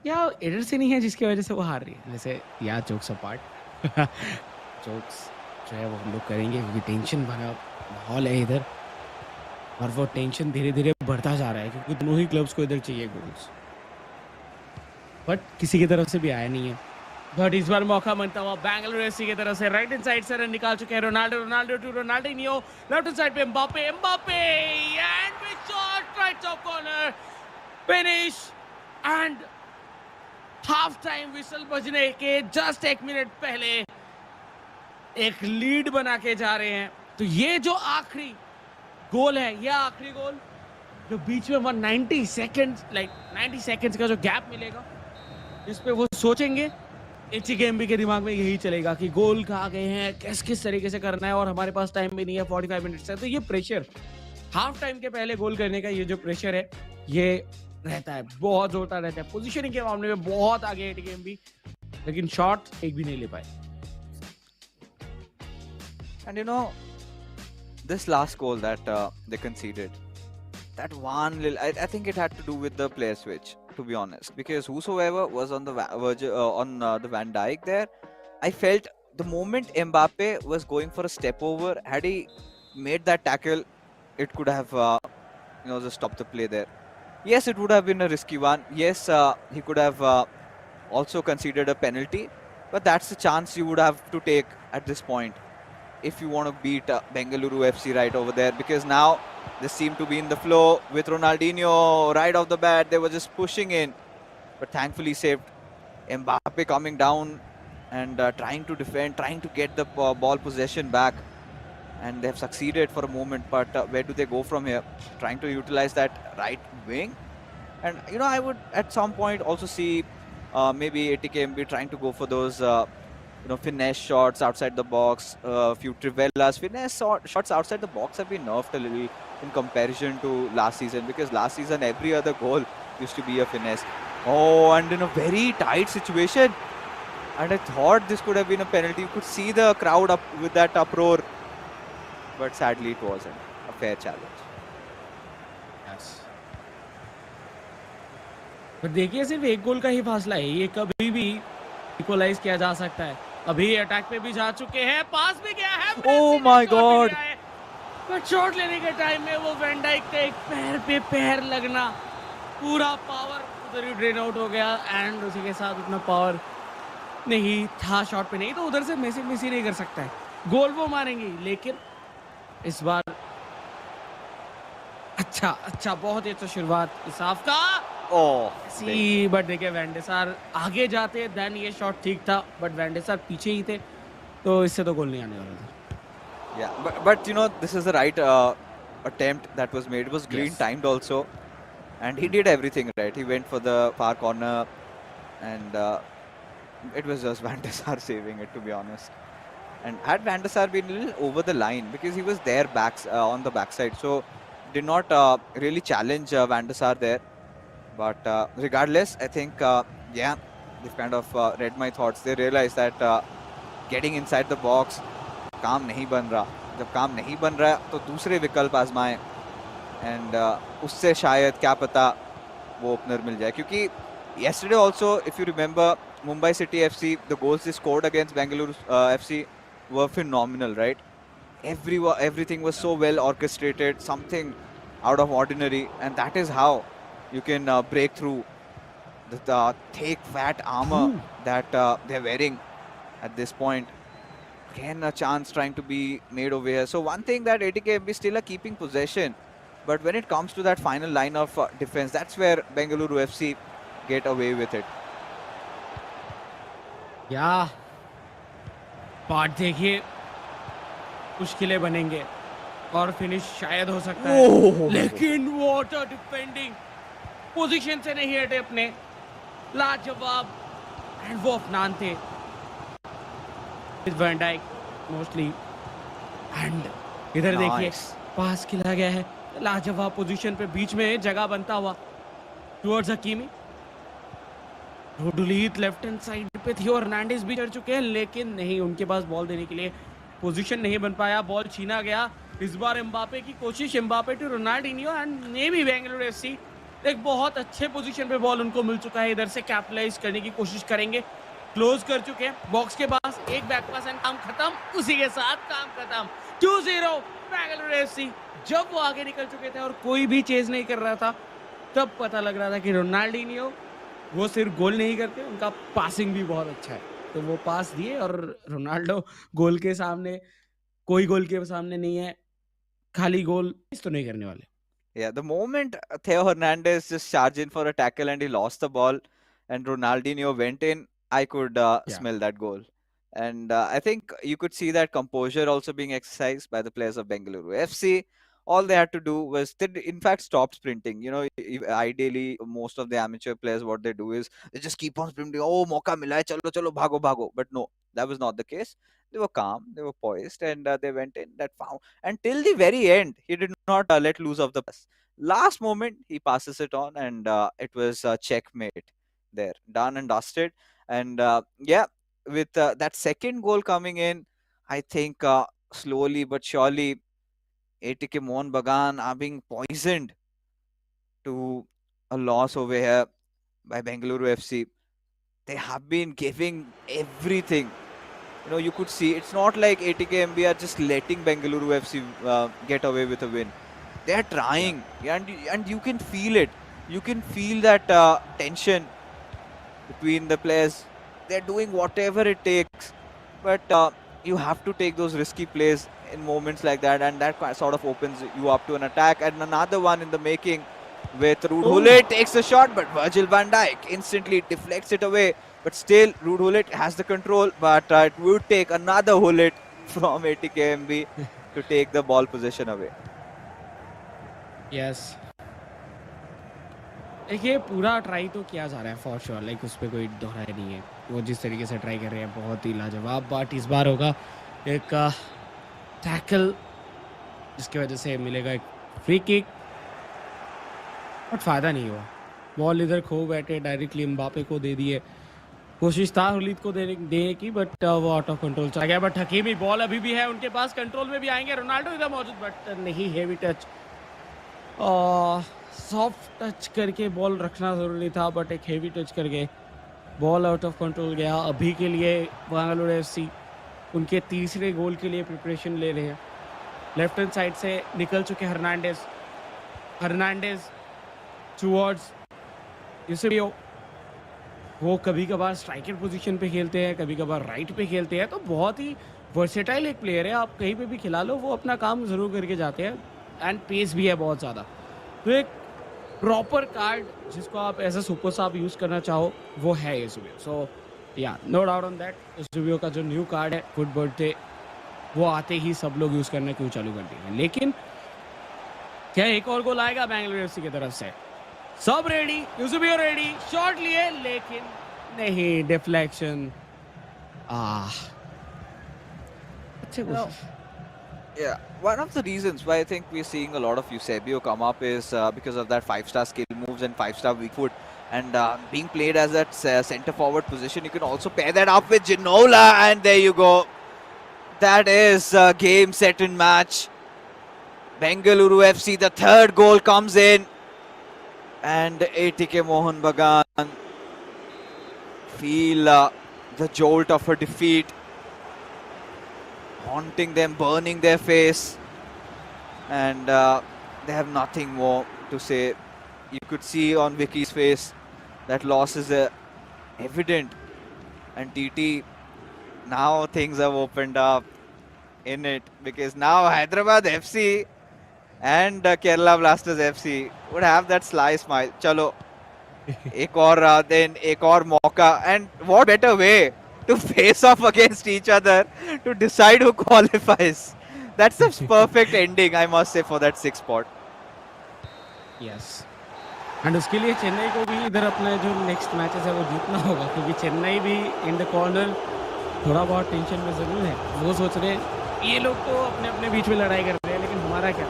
या एडरसन ही है जिसकी वजह से वो हार रही है। जैसे या जोक्स अपार्ट, जोक्स जो है वो हम लोग करेंगे क्योंकि टेंशन भरा माहौल है इधर, और वो टेंशन धीरे धीरे बढ़ता जा रहा है क्योंकि दोनों ही क्लब्स को इधर चाहिए गोल्स, बट किसी की तरफ से भी आया नहीं है। बट इस बार मौका बनता हुआ बैंगलोर एफसी की तरफ से राइट हैंड साइड से रन निकाल चुके हैं Ronaldo to Ronaldinho, left hand side पे Mbappe and with shot right off corner, finish and half time whistle बजने के जस्ट 1 मिनट पहले एक लीड बना के जा रहे हैं। तो ये जो आखिरी गोल है, ये आखिरी गोल जो बीच में 190 सेकंड्स, लाइक 90 सेकंड्स का जो गैप मिलेगा, इस पे वो सोचेंगे। ATKMB के दिमाग में यही चलेगा कि गोल कहाँ गए हैं, किस तरीके से करना है, और हमारे पास टाइम भी नहीं है, 45 मिनट्स है। तो ये प्रेशर हाफ टाइम के पहले गोल करने का, ये जो प्रेशर है, ये रहता है, बहुत जोरदार रहता है। पोजीशनिंग के मामले में बहुत आगे ATKMB, लेकिन शॉट एक भी नहीं ले पाए। And you know, this last goal that they conceded, that one little, I think it had to do with the player switch, to be honest, because whosoever was on the the Van Dijk there, I felt the moment Mbappe was going for a step over, had he made that tackle, it could have just stopped the play there. Yes, it would have been a risky one. Yes, he could have also considered a penalty, but that's the chance you would have to take at this point if you want to beat Bengaluru FC right over there, because now they seem to be in the flow with Ronaldinho right off the bat. They were just pushing in, but thankfully saved. Mbappe coming down and trying to defend, trying to get the ball possession back, and they have succeeded for a moment, but where do they go from here? Trying to utilize that right wing, and I would at some point also see maybe ATKMB trying to go for those finesse shots outside the box. Few Trivella's finesse shots outside the box have been nerfed a little in comparison to last season, because last season every other goal used to be a finesse. Oh, and in a very tight situation, and I thought this could have been a penalty. You could see the crowd up with that uproar, but sadly it wasn't a fair challenge. पर देखिए, सिर्फ एक गोल का ही फासला है, ये कभी भी इक्वलाइज किया जा सकता है। अभी अटैक पे भी जा चुके हैं, पास भी गया है, ओह माय गॉड, पर शॉट लेने के टाइम में वो वैन डाइक का एक पैर पे पैर लगना, पूरा पावर उधर ही ड्रेन आउट हो गया, एंड उसी के साथ उतना पावर नहीं था शॉट पे, नहीं तो उधर से मेसी नहीं कर सकता है। गोल वो मारेंगे, लेकिन इस बार अच्छा बहुत ही अच्छा शुरुआत इसाफ का। सी, बट देखिए वैन डे सार आगे जाते देन ये शॉट ठीक था, बट वैन डे सार पीछे ही थे, तो इससे तो गोल नहीं आने वाला था। Yeah, but this is the right attempt that was made. It was green timed also, and he did everything right. He went for the far corner, and it was just Van der Sar saving it, to be honest. And had Van der Sar been a little over the line, because he was there on the backside, so did not really challenge Van der Sar there. But regardless, I think they've kind of read my thoughts. They realized that getting inside the box काम नहीं बन रहा. जब काम नहीं बन रहा तो दूसरे विकल्प आजमाएं, एंड उससे शायद क्या पता वो ओपनर मिल जाए, क्योंकि yesterday also, if you remember, Mumbai City FC, the goals they scored against Bengaluru FC were phenomenal, right? Everything was so well orchestrated, something out of ordinary, and that is how you can break through the thick fat armor that they're wearing at this point. Again, a chance trying to be made over here. So one thing that ATKMB still are keeping possession, but when it comes to that final line of defense, that's where Bengaluru FC get away with it. Yeah, but देखिए मुश्किलें बनेंगे और finish शायद हो सकता है, लेकिन water defending position से नहीं हटे अपने, लाजवाब, एंड वो अफनान थे वैन डाइक मोस्टली, एंड इधर देखिए पास खिला गया है, लाजवाब पोजीशन पे बीच में जगह बनता हुआ टुवर्ड्स हकीमी। रोडुलीत लेफ्ट हैंड साइड पे थी और हर्नांडेज भी चढ़ चुके हैं, लेकिन नहीं, उनके पास बॉल देने के लिए पोजीशन नहीं बन पाया, बॉल छीना गया। इस बार एम्बापे की कोशिश, Mbappe to Ronaldinho, and maybe Bengaluru FC एक बहुत अच्छे पोजीशन पे बॉल उनको मिल चुका है, इधर से कैपिटलाइज करने की कोशिश करेंगे, क्लोज कर चुके हैं बॉक्स के पास, एक बैक पास एंड काम खत्म, उसी के साथ काम खत्म, 2-0 बेंगलुरु एफसी। जब वो आगे निकल चुके थे और कोई भी चेज नहीं कर रहा था, तब पता लग रहा था कि रोनाल्डिनियो वो सिर्फ गोल नहीं करते, उनका पासिंग भी बहुत अच्छा है, तो वो पास दिए और रोनाल्डो गोल के सामने, कोई गोल के सामने नहीं है, खाली गोल इस तो नहीं करने वाले। Yeah, the moment Theo Hernandez just charged in for a tackle and he lost the ball, and Ronaldinho went in, I could Yeah, smell that goal. And I think you could see that composure also being exercised by the players of Bengaluru FC. All they had to do was, they in fact stop sprinting. Ideally, most of the amateur players, what they do is they just keep on sprinting. Oh, mauka mila hai, chalo chalo, bhago bhago. But no, that was not the case. They were calm, they were poised, and they went in. That found until the very end, he did not let loose of the pass. Last moment, he passes it on, and it was checkmate there, done and dusted. And yeah, with that second goal coming in, I think slowly but surely ATK Mohun Bagan are being poisoned to a loss over here by Bengaluru FC. They have been giving everything. You could see it's not like ATKMB are just letting Bengaluru FC get away with a win. They are yeah. trying, and you can feel it. You can feel that tension between the players. They're doing whatever it takes, but you have to take those risky plays in moments like that, and that sort of opens you up to an attack. And another one in the making with Ruud Oh, Gullit takes the shot, but Virgil van Dijk instantly deflects it away. But still, Ruud Gullit has the control, but it would take another Gullit from ATKMB to take the ball position away. Yes, देखिए पूरा try तो किया जा रहा है for sure, like उस पर कोई दोहराई नहीं है। वो जिस तरीके से ट्राई कर रहे हैं बहुत ही लाजवाब। बट इस बार होगा एक टैकल जिसकी वजह से मिलेगा एक फ्री किक, बट फ़ायदा नहीं हुआ। बॉल इधर खो बैठे, डायरेक्टली एम्बापे को दे दिए। कोशिश था हुलीद को देने की, बट वो आउट ऑफ कंट्रोल चला गया। बट हकीमी बॉल अभी भी है उनके पास, कंट्रोल में भी आएंगे। रोनाल्डो इधर मौजूद, बट नहीं, हेवी टच, सॉफ्ट टच करके बॉल रखना ज़रूरी था, बट एक हेवी टच करके बॉल आउट ऑफ कंट्रोल गया। अभी के लिए बेंगलुरु एफसी उनके तीसरे गोल के लिए प्रिपरेशन ले रहे हैं। लेफ्ट हैंड साइड से निकल चुके हर्नांडेज टुवर्ड्स यूसेबियो। वो कभी कभार स्ट्राइकर पोजीशन पे खेलते हैं, कभी कभार राइट पे खेलते हैं, तो बहुत ही वर्सेटाइल एक प्लेयर है। आप कहीं पे भी खिला लो, वो अपना काम ज़रूर करके जाते हैं, एंड पेस भी है बहुत ज़्यादा। तो एक प्रॉपर कार्ड जिसको आप as a super sub use करना चाहो, वो है Eusebio. So yeah, no doubt on that. Eusebio का जो न्यू कार्ड है गुड बर्थडे, वो आते ही सब लोग यूज़ करना क्यों चालू कर दिए। लेकिन क्या एक और गोल आएगा बेंगलुरु एफसी की तरफ से? सब रेडी, यूसेबियो रेडी, शॉट लिए, लेकिन नहीं, डिफ्लेक्शन। अच्छे You know, कोशिश। Yeah, one of the reasons why I think we're seeing a lot of Eusebio come up is because of that 5-star skill moves and 5-star weak foot, and being played as that center forward position. You can also pair that up with Ginola, and there you go. That is game, set, and match. Bengaluru FC, the third goal comes in, and ATK Mohun Bagan feel the jolt of a defeat haunting them, burning their face, and they have nothing more to say. You could see on Vicky's face that loss is evident, and TT, now things have opened up in it, because now Hyderabad FC and Kerala Blasters FC would have that sly smile. Chalo, एक और then एक और मौका, and what better way to face off against each other to decide who qualifies. That's a perfect ending, I must say, for that sixth spot. Yes, and उसके लिए चेन्नई को भी इधर अपना जो नेक्स्ट मैचेस है वो जीतना होगा, क्योंकि चेन्नई भी इन द कॉर्नर थोड़ा बहुत टेंशन में ज़रूर है। वो सोच रहे हैं ये लोग तो अपने अपने बीच में लड़ाई कर रहे हैं, लेकिन हमारा क्या,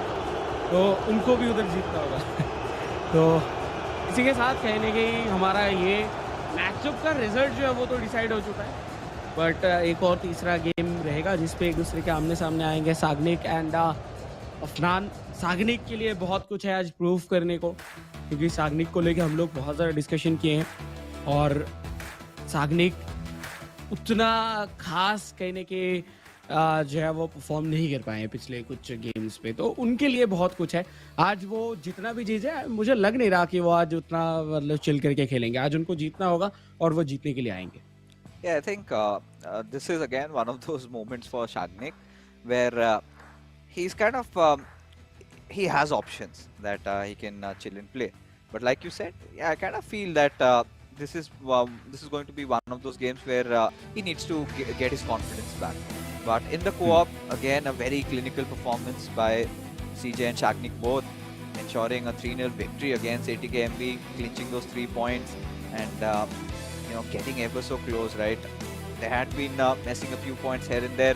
तो उनको भी उधर जीतना होगा। तो इसी के साथ कहने की हमारा ये मैचअप का रिजल्ट जो है वो तो डिसाइड हो चुका है, बट एक और तीसरा गेम रहेगा जिसपे एक दूसरे के आमने सामने आएंगे सागनिक एंड अफनान। सागनिक के लिए बहुत कुछ है आज प्रूव करने को, क्योंकि सागनिक को लेके हम लोग बहुत ज़्यादा डिस्कशन किए हैं, और सागनिक उतना खास कहने के जो है वो परफॉर्म नहीं कर पाए हैं पिछले कुछ गेम्स पे, तो उनके लिए बहुत कुछ है। आज वो जितना भी जीते, मुझे लग नहीं रहा कि वो आज उतना मतलब चिल करके खेलेंगे। आज उनको जीतना होगा और वो जीतने के लिए आएंगे। Yeah, I think this is again one of those moments for Shagnik where he's kind of he has options that he can chill and play. But like you said, yeah, I kind of feel that this is going to be one of those games where he needs to get his confidence back. But in the co-op, again, a very clinical performance by CJ and Shagnik both, ensuring a 3-0 victory against ATKMB, clinching those 3 points and getting ever so close, right? They had been messing a few points here and there.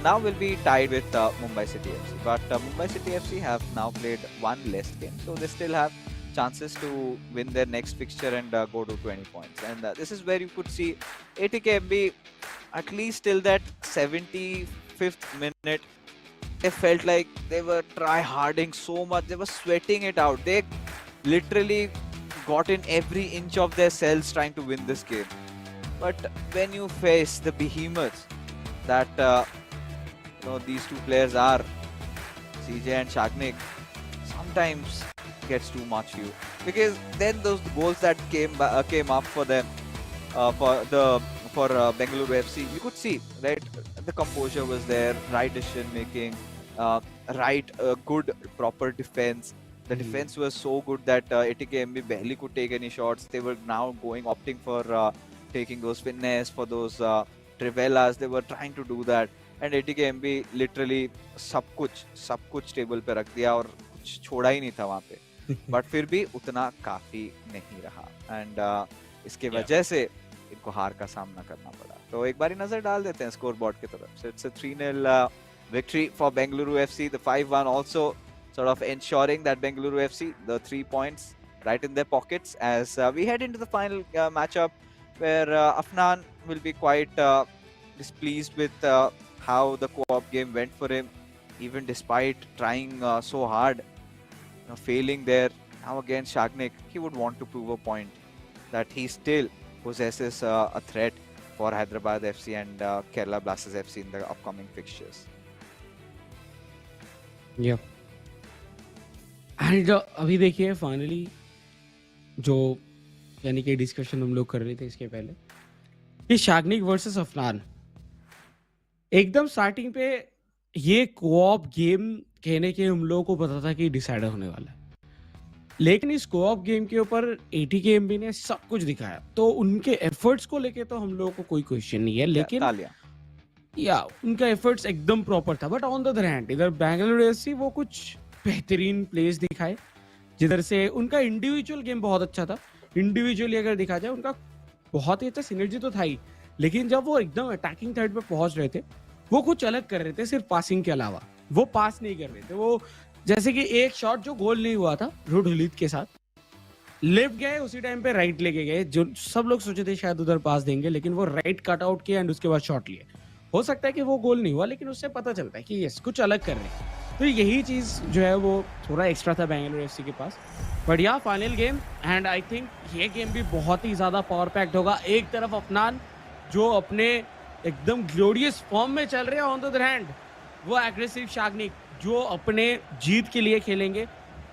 Now will be tied with Mumbai City FC. But Mumbai City FC have now played one less game, so they still have chances to win their next fixture and go to 20 points. And this is where you could see ATKMB, at least till that 75th minute, they felt like they were try-harding so much. They were sweating it out. They literally got in every inch of their cells trying to win this game. But when you face the behemoths that these two players are, CJ and Shagnik, sometimes gets too much you, because then those goals that came up for them for Bengaluru FC, you could see, right, the composure was there, right decision making, good proper defense. The defense was so good that ATKMB barely could take any shots. They were now opting for taking those finesse, for those trivelas. They were trying to do that, and ATKMB literally सब कुछ table पे रख दिया और छोड़ा ही नहीं था वहाँ पे. बट फिर भी उतना काफी नहीं रहा, एंड इसके वजह से इनको हार का सामना करना पड़ा. तो एक बारी नजर डाल देते हैं स्कोर बोर्ड की तरफ. So it's a 3-0 victory for Bengaluru FC. The 5-1 also sort of ensuring that Bengaluru FC, the 3 points right in their pockets as we head into the final matchup, where Afnan will be quite displeased with how the co-op game went for him, even despite trying so hard, failing there. Now against Shagnik, he would want to prove a point that he still possesses a threat for Hyderabad FC and Kerala Blasters FC in the upcoming fixtures. Yeah. And अभी देखिए finally जो यानी कि discussion हम लोग कर रहे थे इसके पहले कि शाग्निक वर्सेस अफनान, एकदम स्टार्टिंग पे ये कोऑप गेम कहने के हम लोगों को पता था कि डिसाइड होने वाला है, लेकिन इस कोऑप गेम के ऊपर ATKMB ने सब कुछ दिखाया. तो उनके एफर्ट्स को लेके तो हम लोगों को कोई क्वेश्चन नहीं है, लेकिन या उनका एफर्ट्स एकदम प्रॉपर था. But on the other hand इधर बेंगलुरु एफसी वो कुछ बेहतरीन प्लेस दिखाए, जिधर से उनका इंडिविजुअल गेम बहुत अच्छा था. इंडिविजुअली अगर देखा जाए उनका बहुत ही अच्छा सिनर्जी तो था ही, लेकिन जब वो एकदम अटैकिंग थर्ड पे पहुंच रहे थे वो कुछ अलग कर रहे थे. सिर्फ पासिंग के अलावा वो पास नहीं कर रहे थे. वो जैसे कि एक शॉट जो गोल नहीं हुआ था रुडलित के साथ, लेफ्ट गए उसी टाइम पे राइट लेके गए, जो सब लोग सोचे थे शायद उधर पास देंगे, लेकिन वो राइट कट आउट किया एंड उसके बाद शॉट लिए. हो सकता है कि वो गोल नहीं हुआ, लेकिन उससे पता चलता है कि यस कुछ अलग कर रहे हैं. तो यही चीज जो है वो थोड़ा एक्स्ट्रा था बेंगलुरु एफसी के पास. बट या final game, and I think ये गेम भी बहुत ही ज्यादा पावर पैक्ड होगा. एक तरफ अफनान जो अपने एकदम ग्लोरियस फॉर्म में चल रहे हैं, ऑन द अदर हैंड वो एग्रेसिव शाग्निक जो अपने जीत के लिए खेलेंगे.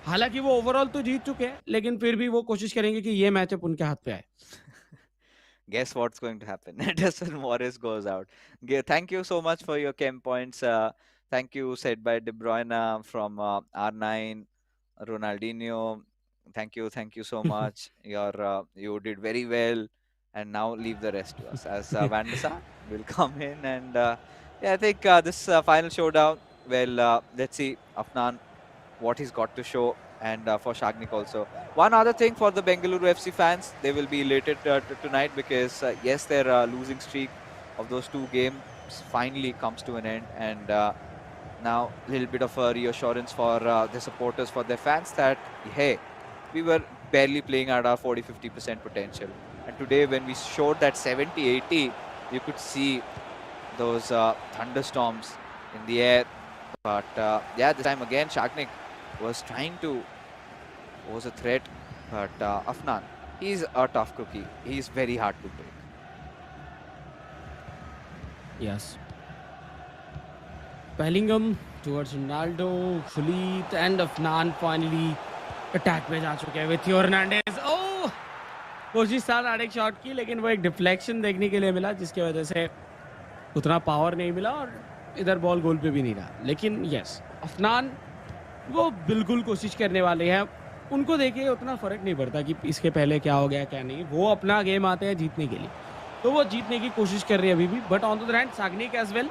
हालांकि वो ओवरऑल तो जीत चुके हैं, लेकिन फिर भी वो कोशिश करेंगे कि ये मैचअप उनके हाथ पे आए. Guess what's going to happen? Edison Morris goes out. Thank you so much for your chem points. Thank you, said by De Bruyne from R9, Ronaldinho. Thank you so much. You did very well, and now leave the rest to us. As Van der Sar will come in, and I think this final showdown. Well, let's see Afnan what he's got to show, and for Shagnik also. One other thing for the Bengaluru FC fans, they will be elated tonight because yes, their losing streak of those 2 games finally comes to an end, and now a little bit of a reassurance for the supporters, for their fans, that hey, we were barely playing at our 40-50% potential, and today when we showed that 70-80, you could see those thunderstorms in the air. But this time again Shagnik was a threat, but Afnan, he's a tough cookie. He's very hard to break. Yes. Bellingham towards Ronaldo, Khalid, and Afnan finally attack पे जा चुके हैं with Theo Hernandez. Oh, कोशिश था direct shot की, लेकिन वो एक डिफ्लेक्शन देखने के लिए मिला, जिसकी वजह से उतना पावर नहीं मिला और इधर बॉल गोल पे भी नहीं रहा. लेकिन यस, अफनान वो बिल्कुल कोशिश करने वाले हैं. उनको देखिए उतना फ़र्क नहीं पड़ता कि इसके पहले क्या हो गया, क्या नहीं। वो अपना गेम आते हैं जीतने के लिए। तो वो जीतने की कोशिश कर रही है अभी भी। But on the other hand Sagnik as well.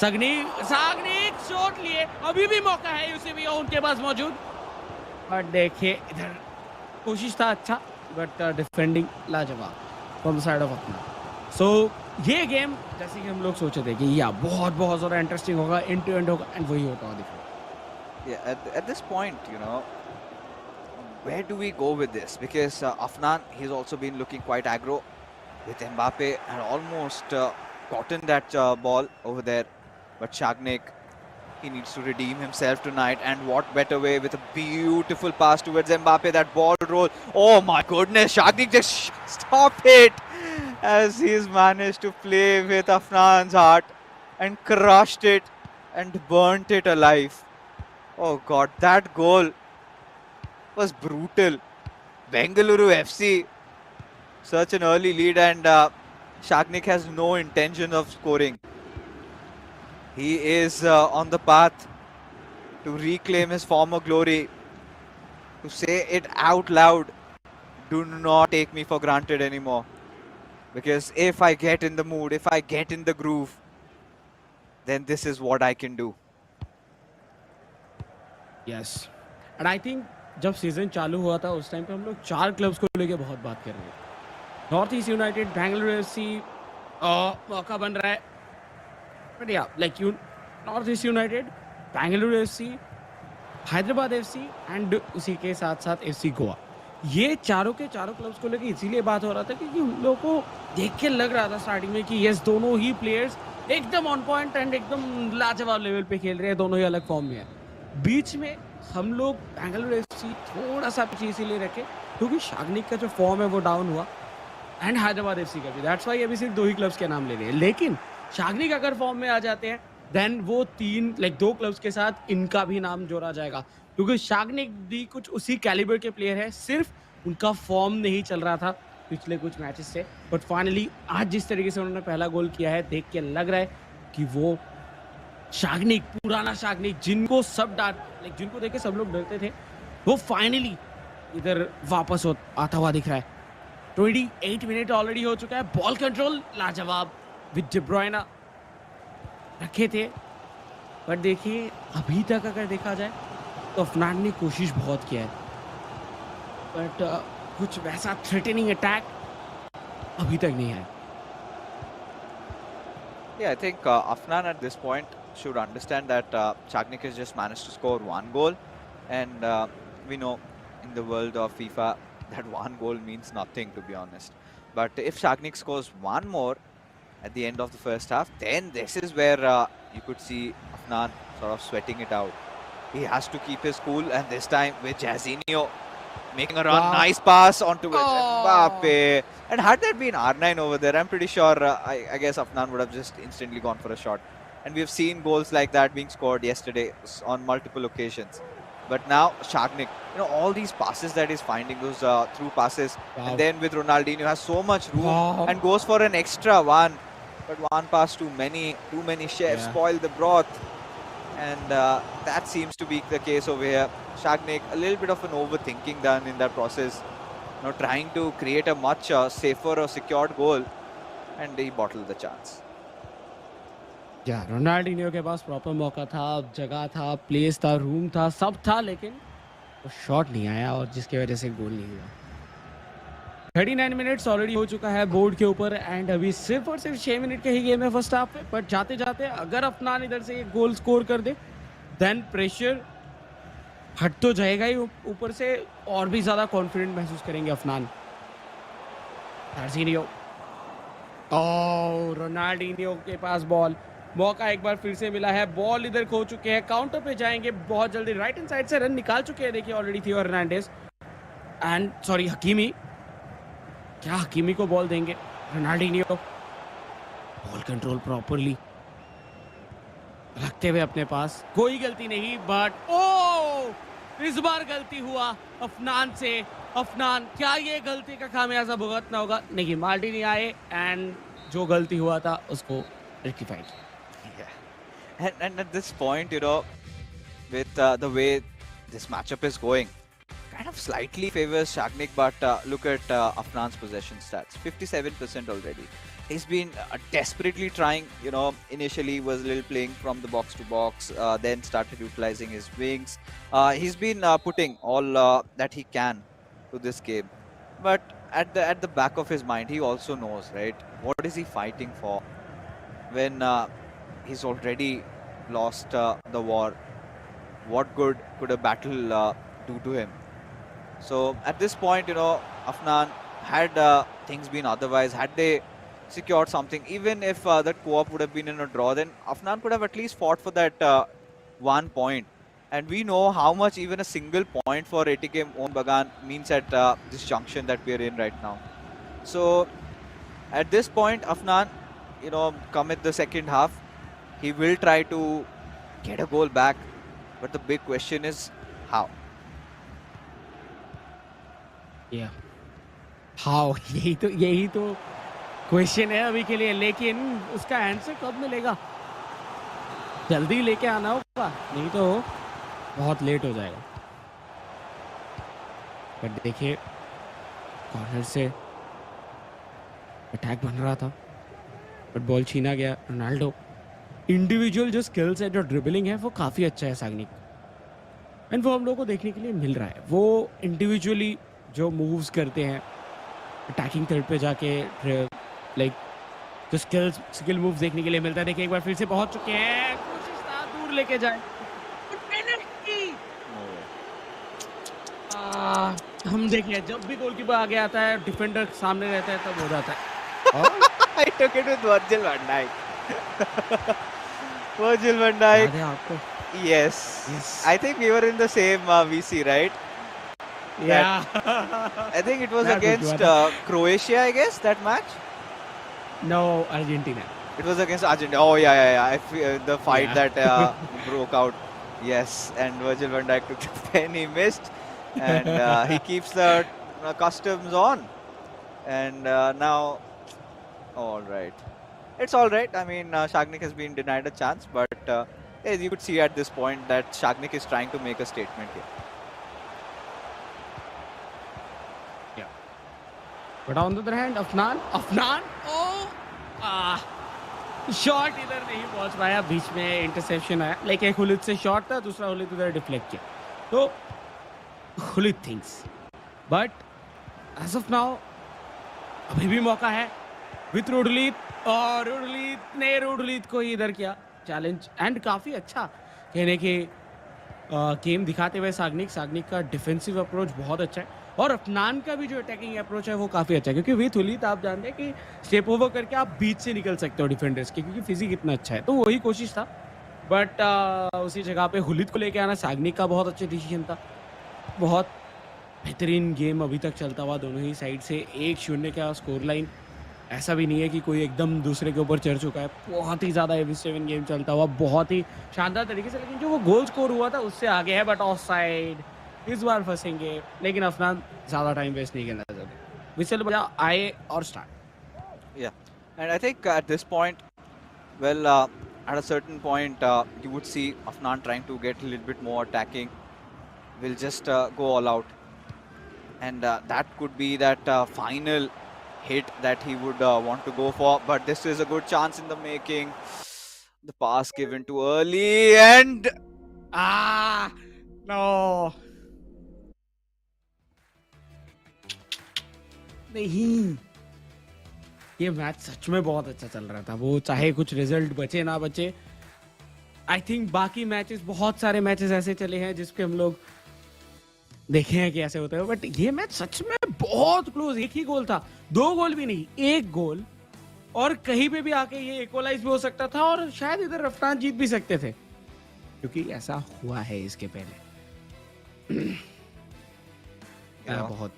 Sagnik shot लिए। अभी भी मौका है यूसीबी उनके पास मौजूद। और देखिए इधर कोशिश था अच्छा, बट डिफेंडिंग लाजवाब फ्रॉम द साइड ऑफ अपना। सो ये गेम जैसे कि हम लोग सोचे थे कि या बहुत ज़्यादा इंटरेस्टिंग होगा, एंड टू एंड होगा, एंड वही होता हुआ दिख रहा है। Yeah, at this point, where do we go with this? Because Afnan, he's also been looking quite aggro with Mbappe and almost gotten that ball over there. But Shagnik, he needs to redeem himself tonight. And what better way with a beautiful pass towards Mbappe, that ball roll. Oh my goodness, Shagnik just stop it as he's managed to play with Afnan's heart and crushed it and burnt it alive. Oh God, that goal was brutal. Bengaluru FC, such an early lead, and Shagnik has no intention of scoring. He is on the path to reclaim his former glory, to say it out loud. Do not take me for granted anymore. Because if I get in the mood, if I get in the groove, then this is what I can do. Yes and I think जब season चालू हुआ था उस time पे हम लोग 4 clubs को लेके बहुत बात कर रहे थे। North east United, Bengaluru FC, मौका बन रहा है। बट या like you north east United, Bengaluru FC, Hyderabad FC and उसी के साथ-साथ एफसी गोवा। ये चारों के चारों क्लब्स को लेके इसीलिए बात हो रहा था क्योंकि हम लोग को देख के लग रहा था स्टार्टिंग में कि यस दोनों ही प्लेयर्स एकदम ऑन पॉइंट एंड एकदम लाजवाब लेवल पे खेल रहे हैं, दोनों ही अलग फॉर्म में है। बीच में हम लोग बेंगलुरु एफसी थोड़ा-सा पीछे इसीलिए रखे क्योंकि शाग्निक का जो फॉर्म है वो डाउन हुआ एंड हैदराबाद एफसी का भी। दैट्स व्हाई अभी सिर्फ 2 ही क्लब्स के नाम ले रहे हैं। लेकिन शाग्निक अगर फॉर्म में आ जाते हैं देन वो 3 लाइक 2 क्लब्स के साथ इनका भी नाम जोड़ा जाएगा क्योंकि शाग्निक भी कुछ उसी कैलिबर के प्लेयर है, सिर्फ उनका फॉर्म नहीं चल रहा था पिछले कुछ मैचेस से। बट फाइनली आज जिस तरीके से उन्होंने पहला गोल किया है देख के लग रहा है कि वो शाग्निक, पुराना शाग्निक जिनको सब लाइक जिनको देख के सब लोग डरते थे, वो फाइनली इधर वापस आता हुआ दिख रहा है। 28 मिनट ऑलरेडी हो चुका है। बॉल कंट्रोल लाजवाब विद डी ब्रुयना रखे थे। बट देखिए अभी तक अगर देखा जाए तो अफनान ने कोशिश बहुत किया है बट कुछ वैसा थ्रेटनिंग अटैक अभी तक नहीं है। Yeah, I think Afnan at this point should understand that Shagnik has just managed to score 1 goal, and we know in the world of FIFA that 1 goal means nothing, to be honest. But if Shagnik scores 1 more at the end of the first half, then this is where you could see Afnan sort of sweating it out. He has to keep his cool, and this time with Jairzinho making a run, nice pass onto Mbappe. And had there been R9 over there, I'm pretty sure, I guess Afnan would have just instantly gone for a shot. And we've seen goals like that being scored yesterday on multiple occasions. But now Shagnik, all these passes that he's finding, those through passes, and then with Ronaldinho has so much room and goes for an extra one. But one pass too many chefs spoil the broth. And that seems to be the case over here. Shagnik, a little bit of an overthinking done in that process. Trying to create a much safer or secured goal, and he bottled the chance. या Ronaldinho के पास proper मौका था, जगह था, place था, room था, सब था, लेकिन वो शॉट नहीं आया और जिसकी वजह से गोल नहीं हुआ। 39 मिनट्स ऑलरेडी हो चुका है बोर्ड के ऊपर एंड अभी सिर्फ और सिर्फ 6 मिनट का ही गेम है फर्स्ट हाफ में। बट जाते जाते अगर अफनान इधर से एक गोल स्कोर कर दे देन प्रेशर हट तो जाएगा ही, ऊपर से और भी ज्यादा कॉन्फिडेंट महसूस करेंगे अफनान। रोनाल्डिनियो के पास बॉल, मौका एक बार फिर से मिला है, बॉल इधर खो चुके हैं, काउंटर पे जाएंगे बहुत जल्दी, राइट हैंड साइड से रन निकाल चुके हैं देखिए ऑलरेडी थियो हर्नांडेज एंड सॉरी हकीमी। क्या हकीमी को बॉल देंगे? रोनाल्डिनियो बॉल कंट्रोल प्रॉपरली रखते हुए अपने पास, कोई गलती नहीं बट इस बार गलती हुआ अफनान से। अफनान क्या ये गलती का खामियाजा भुगतना होगा? नहीं, मार्टिनी आए एंड जो गलती हुआ था उसको rectify. And at this point, with the way this matchup is going, kind of slightly favors Shagnik, but look at Afnan's possession stats, 57% already. He's been desperately trying, initially was a little playing from the box to box, then started utilizing his wings. He's been putting all that he can to this game. But at the back of his mind, he also knows, right? What is he fighting for when he's already lost the war? What good could a battle do to him? So at this point, Afnan, had things been otherwise, had they secured something, even if that co-op would have been in a draw, then Afnan could have at least fought for that 1 point. And we know how much even a single point for ATK Mohun Bagan means at this junction that we are in right now. So at this point, Afnan, come at the second half, he will try to get a goal back. But the big question is how? Yeah. How? यही तो question है अभी के लिए, लेकिन उसका answer कब मिलेगा? जल्दी लेके आना होगा, नहीं तो बहुत लेट हो जाएगा। बट देखिए, कॉर्नर से अटैक बन रहा था, बट बॉल छीना गया। रोनाल्डो इंडिविजुअल जो स्किल्स है, जो ड्रिबलिंग है, वो काफ़ी अच्छा है साग्निक, एंड वो हम लोग को देखने के लिए मिल रहा है। वो इंडिविजुअली जो मूव्स करते हैं अटैकिंग थर्ड पे जाके, लाइक जो स्किल मूव्स देखने के लिए मिलता है। देखिए एक बार फिर से पहुंच चुके हैं, कोशिश था दूर लेके जाए, हम देखिए जब भी गोलकीपर आगे आता है, डिफेंडर सामने रहता है, तब हो जाता है। I took it with Virgil van Dijk. Virgil van Dijk. याद है आपको? Yes. I think we were in the same VC, right? Yeah. I think it was against Croatia, I guess, that match. No, Argentina. It was against Argentina. Oh yeah. The fight that broke out. Yes, and Virgil van Dijk took the pen, he missed, and he keeps the customs on. And now, all right. It's all right. I mean, Shagnik has been denied a chance, but you could see at this point that Shagnik is trying to make a statement here. Yeah. But on the other hand, Afnan, shot इधर नहीं पहुंच पाया, बीच में interception आया, like एक हुलिद से shot था, दूसरा हुलिद उधर डिफ्लेक्ट किया, तो हुलिद things. But as of now अभी भी मौका है विथ रोडलीत, और रोडलीत को ही इधर किया चैलेंज, एंड काफ़ी अच्छा कहने के गेम दिखाते हुए साग्निक का डिफेंसिव अप्रोच बहुत अच्छा है, और अफनान का भी जो अटैकिंग अप्रोच है वो काफ़ी अच्छा है, क्योंकि विथ हुलित आप जानते हैं कि स्टेप ओवर करके आप बीच से निकल सकते हो डिफेंडर्स के, क्योंकि फिजिक इतना अच्छा है, तो वही कोशिश था। बट उसी जगह पे हुलित को लेके आना साग्निक का बहुत अच्छा डिसीजन था। बहुत बेहतरीन गेम अभी तक चलता हुआ दोनों ही साइड से, 1-0 का स्कोर लाइन, ऐसा भी नहीं है कि कोई एकदम दूसरे के ऊपर चढ़ चुका है, बहुत ही ज़्यादा एवी-7 गेम चलता हुआ बहुत ही शानदार तरीके से, लेकिन जो वो गोल स्कोर हुआ था उससे आगे है, बट ऑफ साइड इस बार फंसेंगे, लेकिन अफनान ज़्यादा टाइम वेस्ट नहीं करना चाहते, विसल बजा आए और start. Yeah, and I think at this point, well, at a certain point, you would see Afnan trying to get a little bit more attacking, will just go all out, and that could be that final hit that he would want to go for, but this is a good chance in the making. The pass given too early, and no, नहीं, ये match सच में बहुत अच्छा चल रहा था, वो चाहे कुछ रिजल्ट बचे ना बचे। आई थिंक बाकी मैचेस, बहुत सारे मैचेस ऐसे चले हैं जिसपे हम लोग देखे हैं कि ऐसे होता है, बट ये मैच सच में बहुत क्लोज, एक ही गोल था, 2 गोल भी नहीं, 1 गोल, और कहीं पे भी आके ये इक्वलाइज भी हो सकता था, और शायद इधर अफनान जीत भी सकते थे, क्योंकि ऐसा हुआ है इसके पहले। बहुत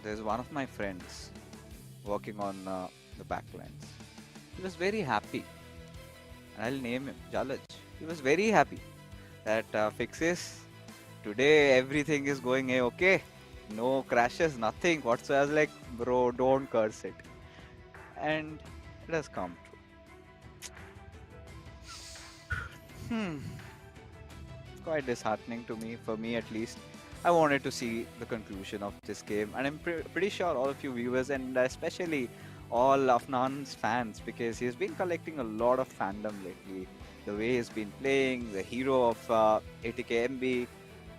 There's one of my friends working on the backlines. He was very happy, and I'll name him Jalaj. He was very happy that fixes today, everything is going okay, no crashes, nothing whatsoever. I was like, bro, don't curse it, and it has come true. quite disheartening to me, for me at least. I wanted to see the conclusion of this game, and I'm pretty sure all of you viewers, and especially all Afnan's fans, because he's been collecting a lot of fandom lately. The way he's been playing, the hero of ATKMB,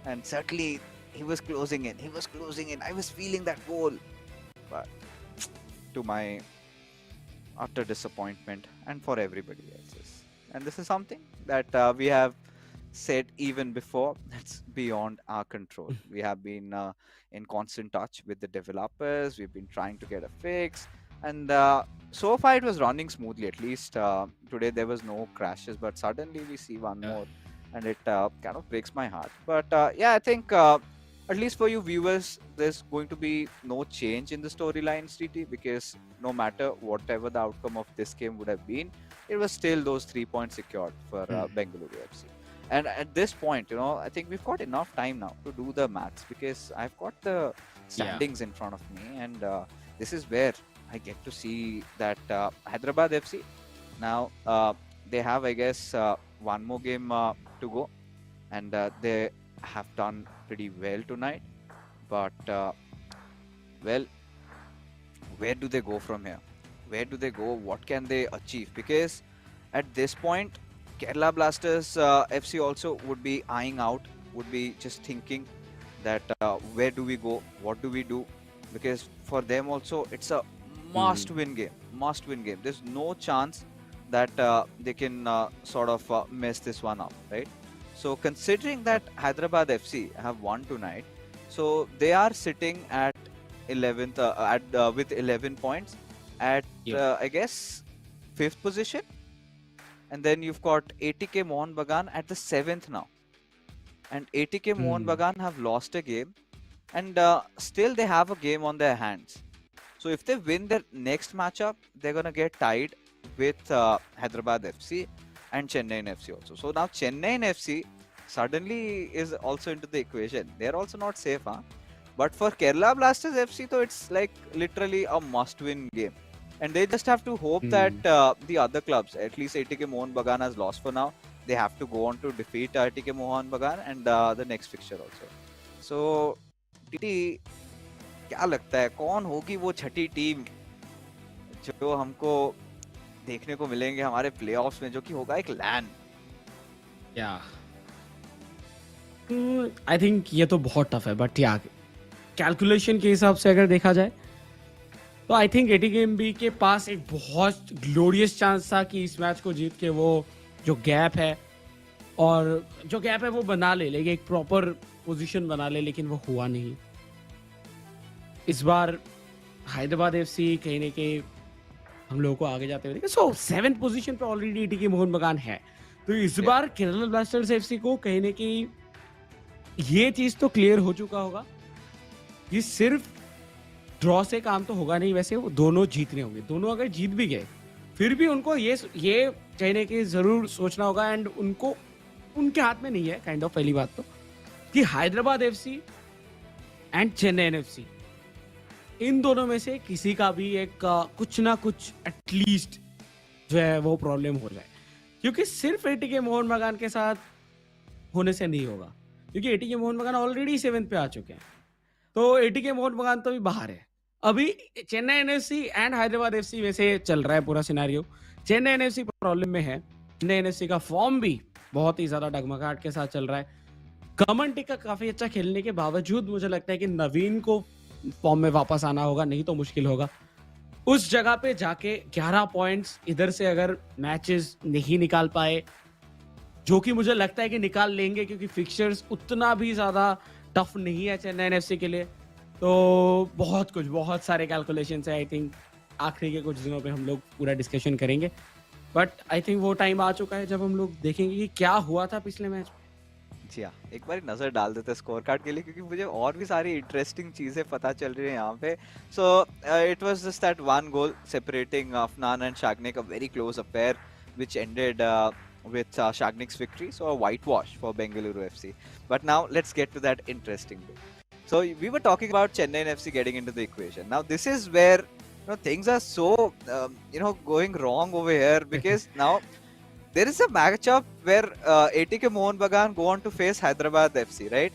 and certainly he was closing in. He was closing in. I was feeling that goal, but to my utter disappointment, and for everybody else's. And this is something that we have said even before, that's beyond our control. We have been in constant touch with the developers. We've been trying to get a fix, and so far it was running smoothly. At least today there was no crashes, but suddenly we see one more, and it kind of breaks my heart. But yeah, I think at least for you viewers, there's going to be no change in the storyline, Sriti, because no matter whatever the outcome of this game would have been, it was still those 3 points secured for Bengaluru FC. And at this point, I think we've got enough time now to do the maths, because I've got the standings in front of me, and this is where I get to see that Hyderabad FC now they have, I guess, one more game to go, and they have done pretty well tonight. But well, where do they go from here? Where do they go? What can they achieve? Because at this point, Kerala Blasters FC also would be eyeing out, would be just thinking that where do we go? What do we do? Because for them also, it's a must-win game. Must-win game. There's no chance that they can sort of mess this one up, right? So considering that Hyderabad FC have won tonight, so they are sitting at 11th with 11 points at I guess 5th position, and then you've got ATK Mohun Bagan at the 7th now, and ATK Mohun Bagan have lost a game, and still they have a game on their hands. So if they win their next matchup, they're gonna get tied with Hyderabad FC and Chennai FC also. So now Chennai FC suddenly is also into the equation. They're also not safe, huh? But for Kerala Blasters FC, though, it's like literally a must-win game, and they just have to hope that the other clubs, at least ATK Mohun Bagan has lost for now. They have to go on to defeat ATK Mohun Bagan and the next fixture also. So, TT, क्या लगता है कौन होगी वो छठी team जो हमको देखने को मिलेंगे हमारे प्लेऑफ्स में, जो कि होगा एक लैन? या आई थिंक ये तो बहुत टफ है, बट या कैलकुलेशन के हिसाब से अगर देखा जाए तो आई थिंक एटीकेएमबी के पास एक बहुत ग्लोरियस चांस था कि इस मैच को जीत के वो जो गैप है वो बना ले, लेकिन एक प्रॉपर पोजीशन बना ले, लेकिन वो हुआ नहीं। इस बार हैदराबाद एफसी कहीं ना कहीं हम लोगों को आगे जाते हुए देखें, सो 7th पोजीशन पे ऑलरेडी एटीके मोहन बगान है। तो इस बार केरला ब्लास्टर्स एफसी को कहीं ना कहीं ये चीज तो क्लियर हो चुका होगा कि सिर्फ ड्रॉ से काम तो होगा नहीं, वैसे वो दोनों जीतने होंगे। दोनों अगर जीत भी गए फिर भी उनको ये कहने की जरूर सोचना होगा, एंड उनको उनके हाथ में नहीं है काइंड ऑफ, पहली बात तो कि Hyderabad FC and Chennai FC इन दोनों में से किसी का भी एक कुछ ना कुछ एटलीस्ट जो है वो प्रॉब्लम हो जाए, क्योंकि सिर्फ एटीके मोहन बगान के साथ होने से नहीं होगा, क्योंकि एटीके मोहन बगान ऑलरेडी 7th पे आ चुके हैं। तो एटीके मोहन बगान तो भी बाहर है। अभी Chennai NFC and Hyderabad FC में से चल रहा है पूरा सिनेरियो। चेन्नई एनएफसी प्रॉब्लम में है, चेन्नई एनएफसी का फॉर्म भी बहुत ही ज्यादा डगमगाहट के साथ चल रहा है। कमेंटी का काफी अच्छा खेलने के बावजूद मुझे लगता है कि नवीन को फॉर्म में वापस आना होगा, नहीं तो मुश्किल होगा। उस जगह पे जाके 11 पॉइंट्स इधर से अगर मैचेस नहीं निकाल पाए, जो कि मुझे लगता है कि निकाल लेंगे क्योंकि फिक्चर्स उतना भी ज्यादा टफ नहीं है चेन्नई एनएफसी के लिए, तो बहुत सारे कैलकुलेशंस है। आई थिंक आखिरी के कुछ दिनों पे हम लोग पूरा डिस्कशन करेंगे, बट आई थिंक वो टाइम आ चुका है जब हम लोग देखेंगे कि क्या हुआ था पिछले मैच में। जी हाँ, एक बार नजर डाल देते स्कोर कार्ड के लिए, क्योंकि मुझे और भी सारी इंटरेस्टिंग चीजें पता चल रही है यहाँ पे। So it was just that one goal separating Afnan and Shagnik, a very close affair which ended with Shagnik's victory, so a whitewash for Bengaluru FC. But now let's get to that interesting bit. So we were talking about Chennai FC getting into the equation. Now this is where things are so going wrong over here, because now there is a matchup where ATK Mohun Bagan go on to face Hyderabad FC, right?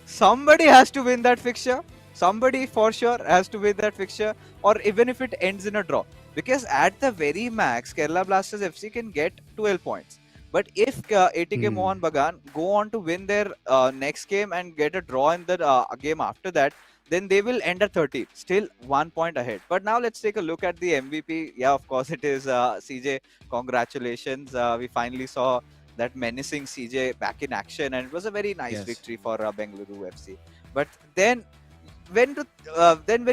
Somebody has to win that fixture. Somebody for sure has to win that fixture, or even if it ends in a draw. Because at the very max, Kerala Blasters FC can get 12 points. But if ATK Mohun Bagan go on to win their next game and get a draw in the game after that, then they will end at 30, still 1 point ahead. But now let's take a look at the MVP. Yeah, of course, it is CJ. Congratulations. We finally saw that menacing CJ back in action, and it was a very nice victory for Bengaluru FC. But then when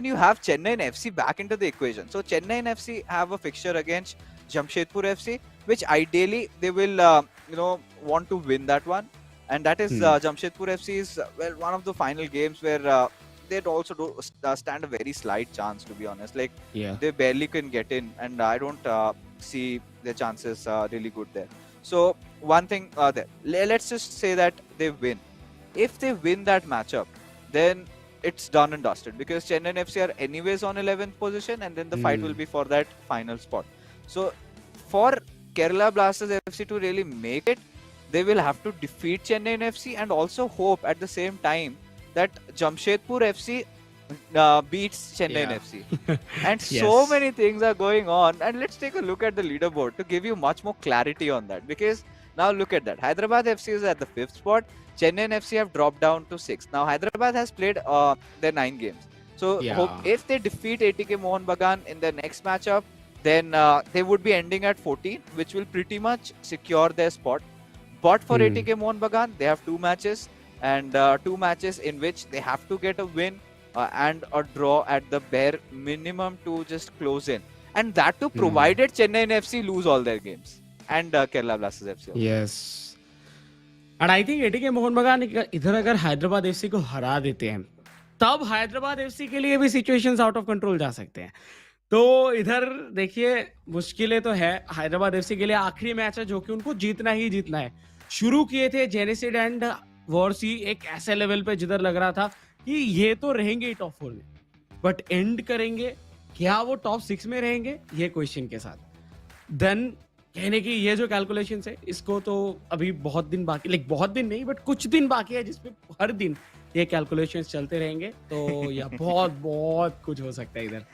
you have Chennai FC back into the equation, so Chennai FC have a fixture against Jamshedpur FC, which ideally they will want to win that one, and that is Jamshedpur FC is one of the final games where they'd also stand a very slight chance, to be honest. Like they barely can get in, and I don't see their chances really good there. So one thing there, let's just say that they win. If they win that matchup, then it's done and dusted, because Chennai FC are anyways on 11th position, and then the fight will be for that final spot. So for Kerala Blasters FC to really make it, they will have to defeat Chennai FC and also hope at the same time that Jamshedpur FC beats Chennai FC. And so many things are going on. And let's take a look at the leaderboard to give you much more clarity on that. Because now look at that. Hyderabad FC is at the 5th spot. Chennai FC have dropped down to 6th. Now Hyderabad has played their 9 games. So if they defeat ATK Mohun Bagan in their next matchup, then they would be ending at 14, which will pretty much secure their spot. But for ATK Mohun Bagan, they have 2 matches, and 2 matches in which they have to get a win and a draw at the bare minimum to just close in. And that too provided Chennai FC lose all their games. And Kerala Blasters FC also. Yes. And I think ATK Mohan बगान इधर अगर Hyderabad FC को हरा देते हैं, तब Hyderabad FC के लिए भी सिचुएशंस आउट ऑफ कंट्रोल जा सकते हैं. तो इधर देखिए मुश्किलें तो है हैदराबाद एफसी के लिए. आखिरी मैच है जो कि उनको जीतना ही जीतना है. शुरू किए थे जेनेसिड एंड वॉरसी एक ऐसे लेवल पे जिधर लग रहा था कि ये तो रहेंगे ही टॉप 4 में, बट एंड करेंगे क्या वो टॉप 6 में रहेंगे, ये क्वेश्चन के साथ. देन कहने की ये जो कैलकुलेशन है, इसको तो अभी बहुत दिन बाकी, लाइक बहुत दिन नहीं बट कुछ दिन बाकी है जिसपे हर दिन ये कैलकुलेशंस चलते रहेंगे. तो या बहुत बहुत कुछ हो सकता है इधर.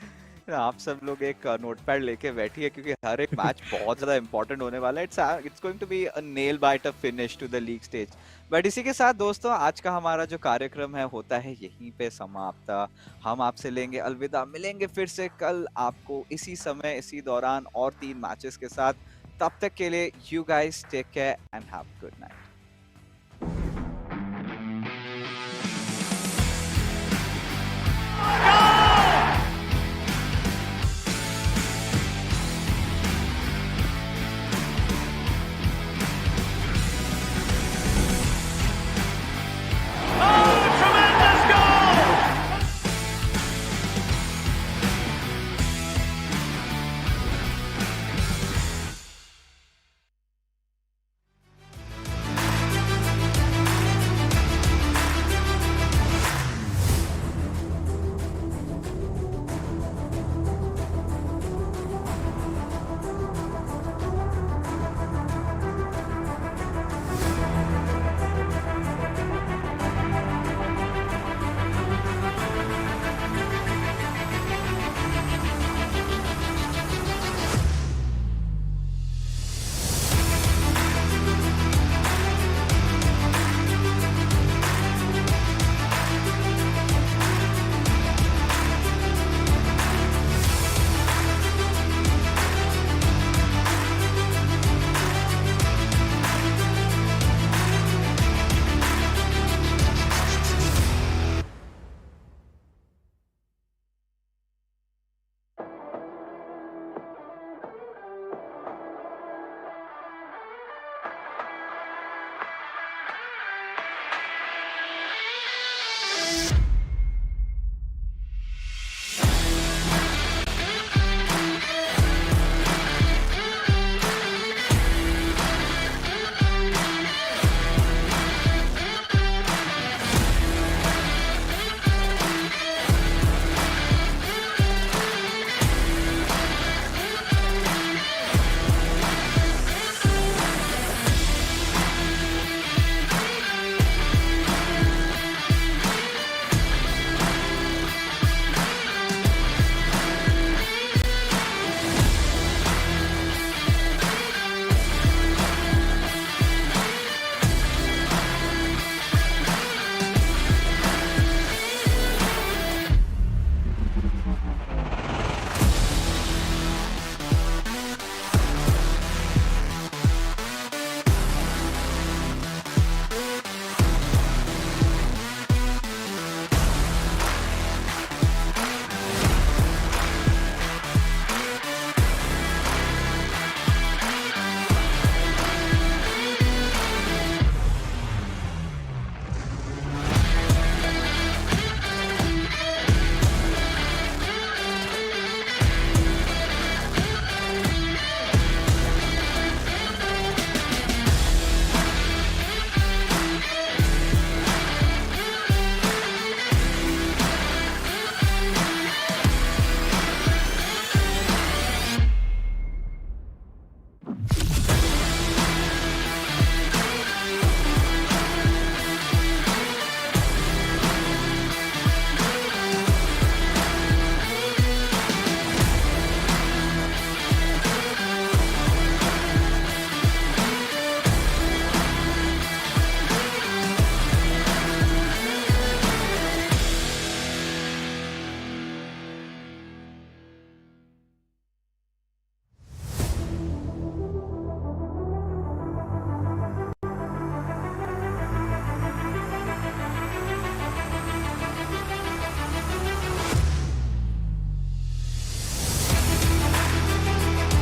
आप सब लोग एक नोटपैड लेके बैठिए, क्योंकि हर एक मैच बहुत ज्यादा इंपॉर्टेंट होने वाला है. It's going to be a nail biter finish to the league stage. But इसी के साथ दोस्तों आज का हमारा जो कार्यक्रम है होता है यहीं पे समाप्त. हम आपसे लेंगे अलविदा, मिलेंगे फिर से कल आपको इसी समय इसी दौरान और 3 मैचेस के साथ. तब तक के लिए you guys take care and have good night.